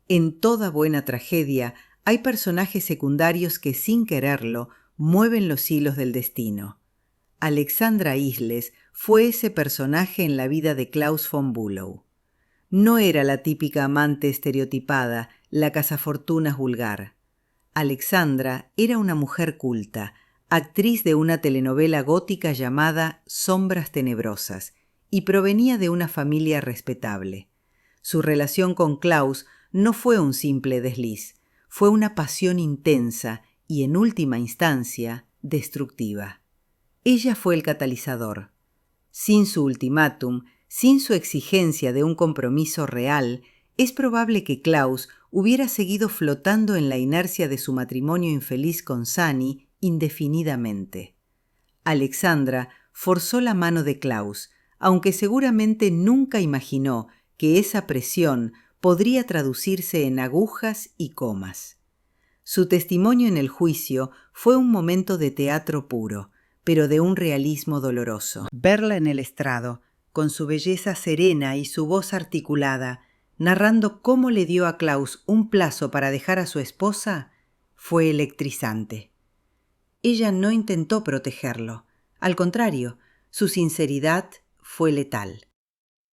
En toda buena tragedia hay personajes secundarios que, sin quererlo, mueven los hilos del destino. Alexandra Isles fue ese personaje en la vida de Klaus von Bülow. No era la típica amante estereotipada, la cazafortunas vulgar. Alexandra era una mujer culta, actriz de una telenovela gótica llamada Sombras Tenebrosas, y provenía de una familia respetable. Su relación con Klaus no fue un simple desliz, fue una pasión intensa y, en última instancia, destructiva. Ella fue el catalizador. Sin su ultimátum, sin su exigencia de un compromiso real, es probable que Klaus hubiera seguido flotando en la inercia de su matrimonio infeliz con Sunny indefinidamente. Alexandra forzó la mano de Klaus, aunque seguramente nunca imaginó que esa presión podría traducirse en agujas y comas. Su testimonio en el juicio fue un momento de teatro puro, pero de un realismo doloroso. Verla en el estrado, con su belleza serena y su voz articulada, narrando cómo le dio a Klaus un plazo para dejar a su esposa, fue electrizante. Ella no intentó protegerlo. Al contrario, su sinceridad fue letal.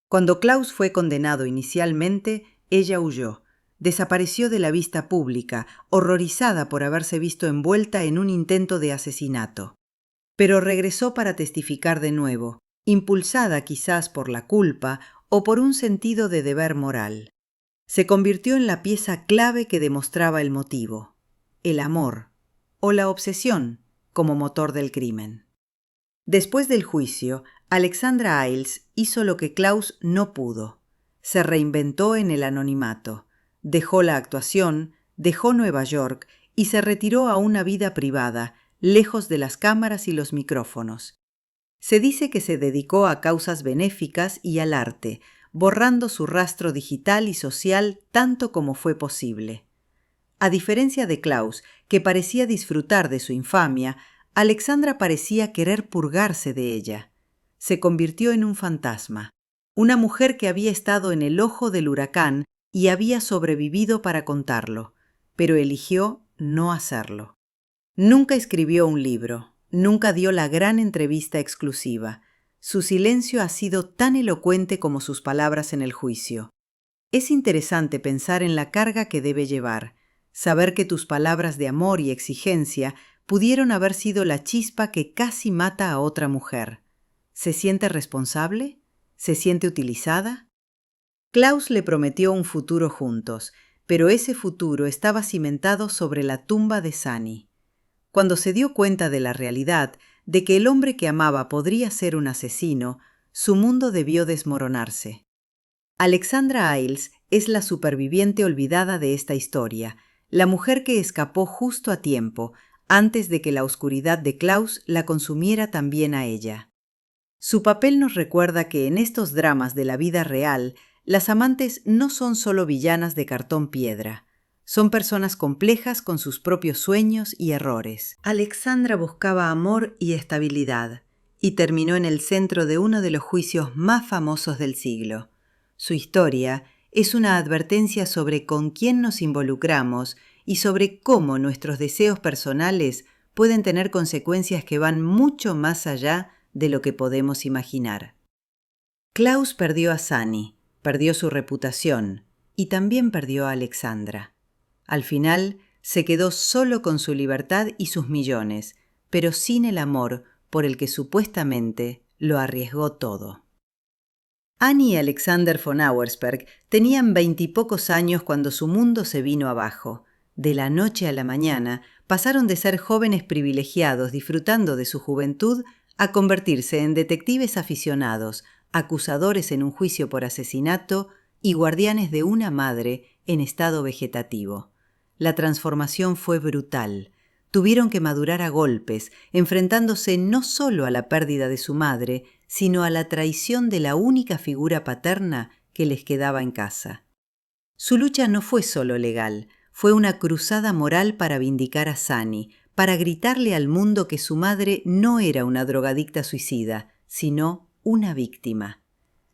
Cuando Klaus fue condenado inicialmente, ella huyó. Desapareció de la vista pública, horrorizada por haberse visto envuelta en un intento de asesinato. Pero regresó para testificar de nuevo, impulsada quizás por la culpa o por un sentido de deber moral. Se convirtió en la pieza clave que demostraba el motivo, el amor o la obsesión como motor del crimen. Después del juicio, Alexandra Iles hizo lo que Klaus no pudo. Se reinventó en el anonimato, dejó la actuación, dejó Nueva York y se retiró a una vida privada, lejos de las cámaras y los micrófonos. Se dice que se dedicó a causas benéficas y al arte, borrando su rastro digital y social tanto como fue posible. A diferencia de Klaus, que parecía disfrutar de su infamia, Alexandra parecía querer purgarse de ella. Se convirtió en un fantasma, una mujer que había estado en el ojo del huracán y había sobrevivido para contarlo, pero eligió no hacerlo. Nunca escribió un libro. Nunca dio la gran entrevista exclusiva. Su silencio ha sido tan elocuente como sus palabras en el juicio. Es interesante pensar en la carga que debe llevar, saber que tus palabras de amor y exigencia pudieron haber sido la chispa que casi mata a otra mujer. ¿Se siente responsable? ¿Se siente utilizada? Klaus le prometió un futuro juntos, pero ese futuro estaba cimentado sobre la tumba de Sunny. Cuando se dio cuenta de la realidad, de que el hombre que amaba podría ser un asesino, su mundo debió desmoronarse. Alexandra Iles es la superviviente olvidada de esta historia, la mujer que escapó justo a tiempo, antes de que la oscuridad de Klaus la consumiera también a ella. Su papel nos recuerda que en estos dramas de la vida real, las amantes no son solo villanas de cartón piedra. Son personas complejas con sus propios sueños y errores. Alexandra buscaba amor y estabilidad, y terminó en el centro de uno de los juicios más famosos del siglo. Su historia es una advertencia sobre con quién nos involucramos y sobre cómo nuestros deseos personales pueden tener consecuencias que van mucho más allá de lo que podemos imaginar. Klaus perdió a Sunny, perdió su reputación y también perdió a Alexandra. Al final, se quedó solo con su libertad y sus millones, pero sin el amor por el que supuestamente lo arriesgó todo. Annie y Alexander von Auersperg tenían 20 y pocos años cuando su mundo se vino abajo. De la noche a la mañana, pasaron de ser jóvenes privilegiados disfrutando de su juventud a convertirse en detectives aficionados, acusadores en un juicio por asesinato y guardianes de una madre en estado vegetativo. La transformación fue brutal. Tuvieron que madurar a golpes, enfrentándose no solo a la pérdida de su madre, sino a la traición de la única figura paterna que les quedaba en casa. Su lucha no fue solo legal, fue una cruzada moral para vindicar a Sunny, para gritarle al mundo que su madre no era una drogadicta suicida, sino una víctima.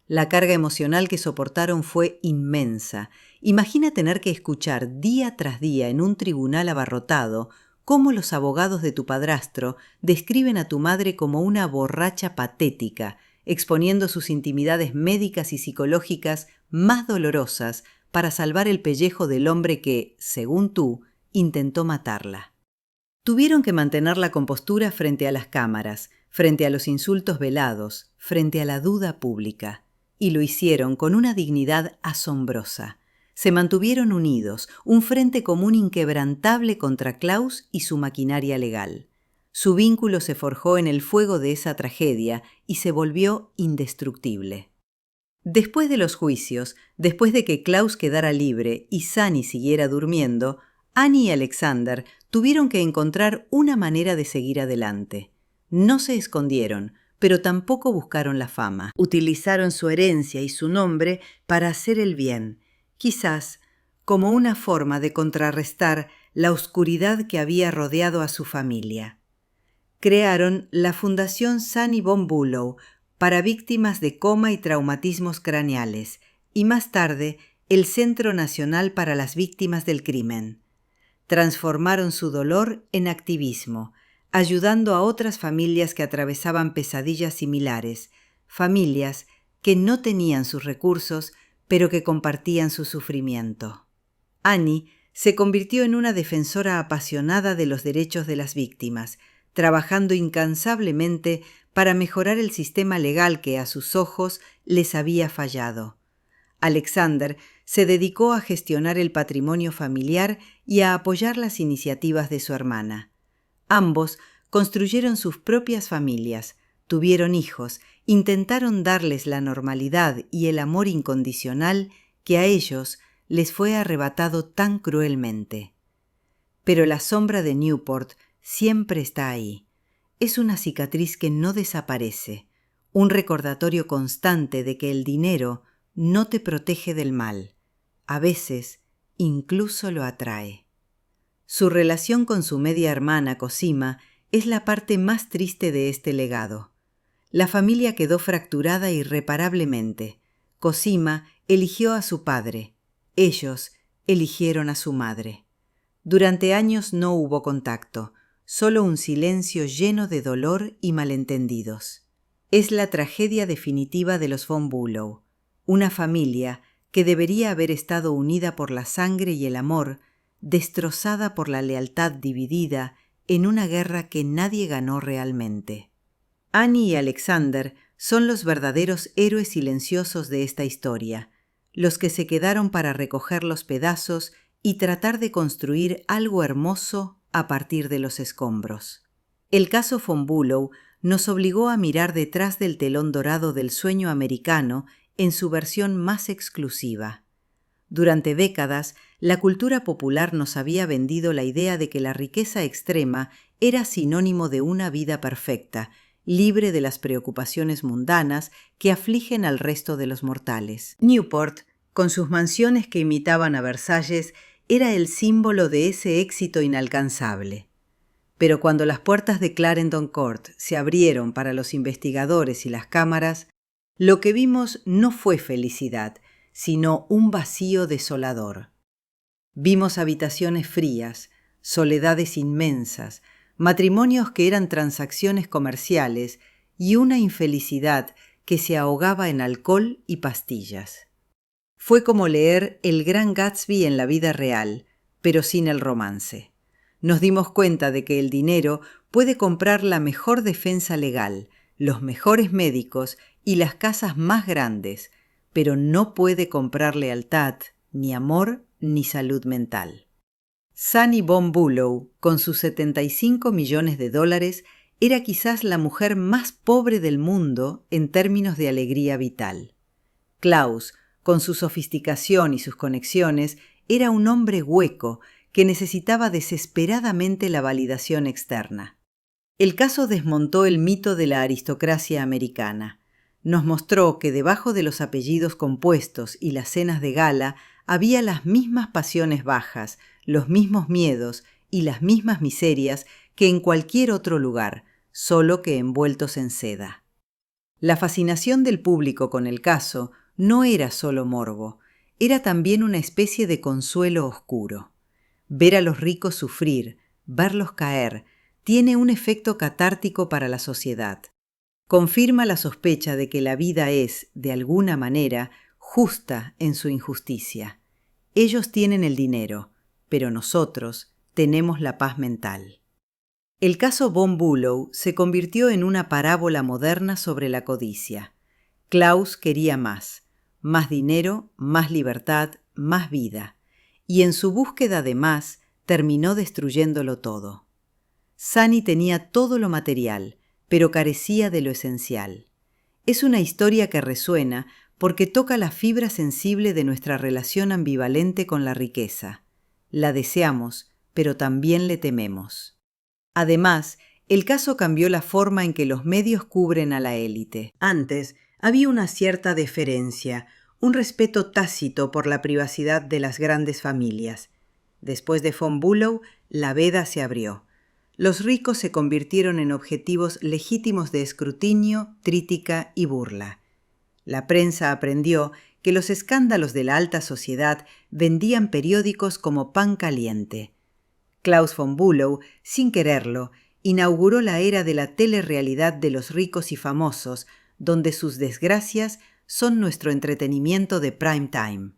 La carga emocional que soportaron fue inmensa. Imagina tener que escuchar día tras día en un tribunal abarrotado cómo los abogados de tu padrastro describen a tu madre como una borracha patética, exponiendo sus intimidades médicas y psicológicas más dolorosas para salvar el pellejo del hombre que, según tú, intentó matarla. Tuvieron que mantener la compostura frente a las cámaras, frente a los insultos velados, frente a la duda pública. Y lo hicieron con una dignidad asombrosa. Se mantuvieron unidos, un frente común inquebrantable contra Klaus y su maquinaria legal. Su vínculo se forjó en el fuego de esa tragedia y se volvió indestructible. Después de los juicios, después de que Klaus quedara libre y Sunny siguiera durmiendo, Annie y Alexander tuvieron que encontrar una manera de seguir adelante. No se escondieron, pero tampoco buscaron la fama. Utilizaron su herencia y su nombre para hacer el bien, quizás como una forma de contrarrestar la oscuridad que había rodeado a su familia. Crearon la Fundación Sunny von Bülow para víctimas de coma y traumatismos craneales, y más tarde el Centro Nacional para las Víctimas del Crimen. Transformaron su dolor en activismo, ayudando a otras familias que atravesaban pesadillas similares, familias que no tenían sus recursos, pero que compartían su sufrimiento. Annie se convirtió en una defensora apasionada de los derechos de las víctimas, trabajando incansablemente para mejorar el sistema legal que a sus ojos les había fallado. Alexander se dedicó a gestionar el patrimonio familiar y a apoyar las iniciativas de su hermana. Ambos construyeron sus propias familias, tuvieron hijos, intentaron darles la normalidad y el amor incondicional que a ellos les fue arrebatado tan cruelmente. Pero la sombra de Newport siempre está ahí. Es una cicatriz que no desaparece, un recordatorio constante de que el dinero no te protege del mal. A veces, incluso lo atrae. Su relación con su media hermana, Cosima, es la parte más triste de este legado. La familia quedó fracturada irreparablemente. Cosima eligió a su padre. Ellos eligieron a su madre. Durante años no hubo contacto, solo un silencio lleno de dolor y malentendidos. Es la tragedia definitiva de los von Bülow, una familia que debería haber estado unida por la sangre y el amor, destrozada por la lealtad dividida en una guerra que nadie ganó realmente. Annie y Alexander son los verdaderos héroes silenciosos de esta historia, los que se quedaron para recoger los pedazos y tratar de construir algo hermoso a partir de los escombros. El caso von Bülow nos obligó a mirar detrás del telón dorado del sueño americano en su versión más exclusiva. Durante décadas, la cultura popular nos había vendido la idea de que la riqueza extrema era sinónimo de una vida perfecta, libre de las preocupaciones mundanas que afligen al resto de los mortales. Newport, con sus mansiones que imitaban a Versalles, era el símbolo de ese éxito inalcanzable. Pero cuando las puertas de Clarendon Court se abrieron para los investigadores y las cámaras, lo que vimos no fue felicidad, sino un vacío desolador. Vimos habitaciones frías, soledades inmensas, matrimonios que eran transacciones comerciales y una infelicidad que se ahogaba en alcohol y pastillas. Fue como leer El Gran Gatsby en la vida real, pero sin el romance. Nos dimos cuenta de que el dinero puede comprar la mejor defensa legal, los mejores médicos y las casas más grandes, pero no puede comprar lealtad, ni amor, ni salud mental. Sunny von Bülow, con sus $75 millones, era quizás la mujer más pobre del mundo en términos de alegría vital. Klaus, con su sofisticación y sus conexiones, era un hombre hueco que necesitaba desesperadamente la validación externa. El caso desmontó el mito de la aristocracia americana. Nos mostró que debajo de los apellidos compuestos y las cenas de gala había las mismas pasiones bajas, los mismos miedos y las mismas miserias que en cualquier otro lugar, solo que envueltos en seda. La fascinación del público con el caso no era solo morbo, era también una especie de consuelo oscuro. Ver a los ricos sufrir, verlos caer, tiene un efecto catártico para la sociedad. Confirma la sospecha de que la vida es, de alguna manera, justa en su injusticia. Ellos tienen el dinero, pero nosotros tenemos la paz mental. El caso von Bülow se convirtió en una parábola moderna sobre la codicia. Klaus quería más dinero, más libertad, más vida, y en su búsqueda de más terminó destruyéndolo todo. Sunny tenía todo lo material, pero carecía de lo esencial. Es una historia que resuena porque toca la fibra sensible de nuestra relación ambivalente con la riqueza. La deseamos, pero también le tememos. Además, el caso cambió la forma en que los medios cubren a la élite. Antes, había una cierta deferencia, un respeto tácito por la privacidad de las grandes familias. Después de von Bülow, la veda se abrió. Los ricos se convirtieron en objetivos legítimos de escrutinio, crítica y burla. La prensa aprendió que los escándalos de la alta sociedad vendían periódicos como pan caliente. Klaus von Bülow, sin quererlo, inauguró la era de la telerrealidad de los ricos y famosos, donde sus desgracias son nuestro entretenimiento de prime time.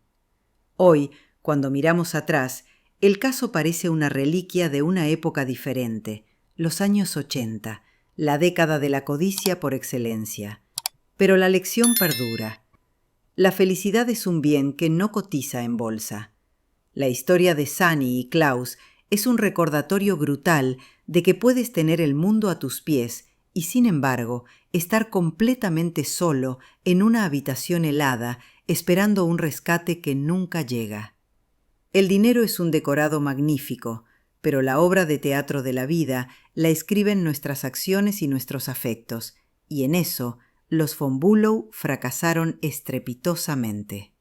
Hoy, cuando miramos atrás, el caso parece una reliquia de una época diferente, los años 80, la década de la codicia por excelencia. Pero la lección perdura. La felicidad es un bien que no cotiza en bolsa. La historia de Sunny y Klaus es un recordatorio brutal de que puedes tener el mundo a tus pies y, sin embargo, estar completamente solo en una habitación helada esperando un rescate que nunca llega. El dinero es un decorado magnífico, pero la obra de teatro de la vida la escriben nuestras acciones y nuestros afectos, y en eso los von Bülow fracasaron estrepitosamente.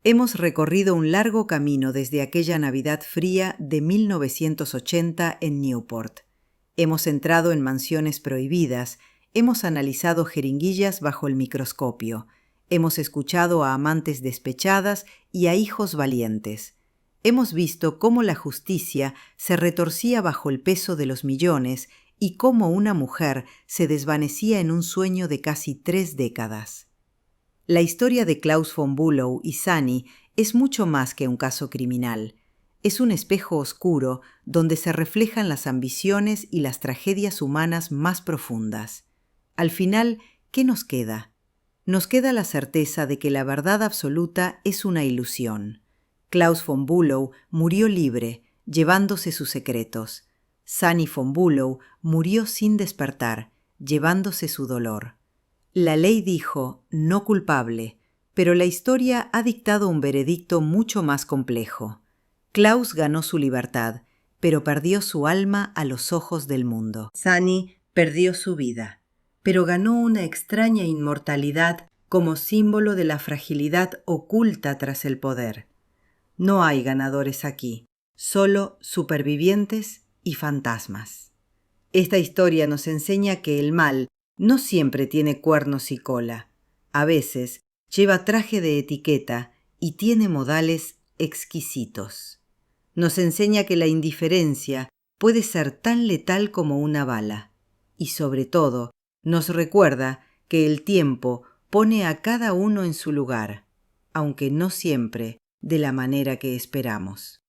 Hemos recorrido un largo camino desde aquella Navidad fría de 1980 en Newport. Hemos entrado en mansiones prohibidas, hemos analizado jeringuillas bajo el microscopio, hemos escuchado a amantes despechadas y a hijos valientes. Hemos visto cómo la justicia se retorcía bajo el peso de los millones y cómo una mujer se desvanecía en un sueño de casi 3 décadas. La historia de Klaus von Bülow y Sunny es mucho más que un caso criminal. Es un espejo oscuro donde se reflejan las ambiciones y las tragedias humanas más profundas. Al final, ¿qué nos queda? Nos queda la certeza de que la verdad absoluta es una ilusión. Klaus von Bülow murió libre, llevándose sus secretos. Sunny von Bülow murió sin despertar, llevándose su dolor. La ley dijo no culpable, pero la historia ha dictado un veredicto mucho más complejo. Klaus ganó su libertad, pero perdió su alma a los ojos del mundo. Sunny perdió su vida, pero ganó una extraña inmortalidad como símbolo de la fragilidad oculta tras el poder. No hay ganadores aquí, solo supervivientes y fantasmas. Esta historia nos enseña que el mal no siempre tiene cuernos y cola. A veces lleva traje de etiqueta y tiene modales exquisitos. Nos enseña que la indiferencia puede ser tan letal como una bala. Y sobre todo, nos recuerda que el tiempo pone a cada uno en su lugar, aunque no siempre de la manera que esperamos.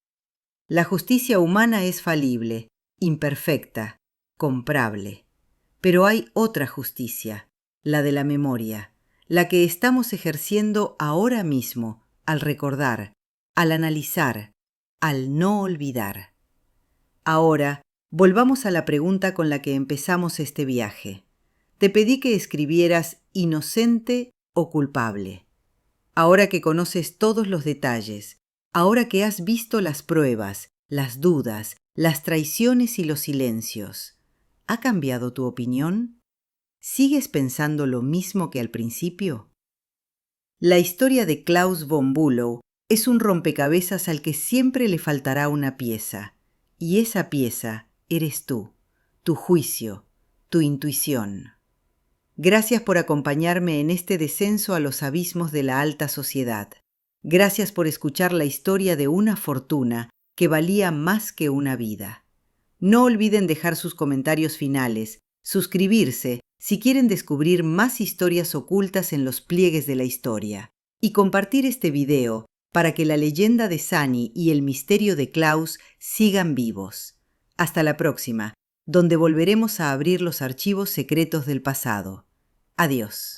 La justicia humana es falible, imperfecta, comprable. Pero hay otra justicia, la de la memoria, la que estamos ejerciendo ahora mismo al recordar, al analizar, al no olvidar. Ahora, volvamos a la pregunta con la que empezamos este viaje. Te pedí que escribieras inocente o culpable. Ahora que conoces todos los detalles, ahora que has visto las pruebas, las dudas, las traiciones y los silencios, ¿ha cambiado tu opinión? ¿Sigues pensando lo mismo que al principio? La historia de Klaus von Bülow es un rompecabezas al que siempre le faltará una pieza, y esa pieza eres tú, tu juicio, tu intuición. Gracias por acompañarme en este descenso a los abismos de la alta sociedad. Gracias por escuchar la historia de una fortuna que valía más que una vida. No olviden dejar sus comentarios finales, suscribirse si quieren descubrir más historias ocultas en los pliegues de la historia, y compartir este video para que la leyenda de Sunny y el misterio de Klaus sigan vivos. Hasta la próxima, donde volveremos a abrir los archivos secretos del pasado. Adiós.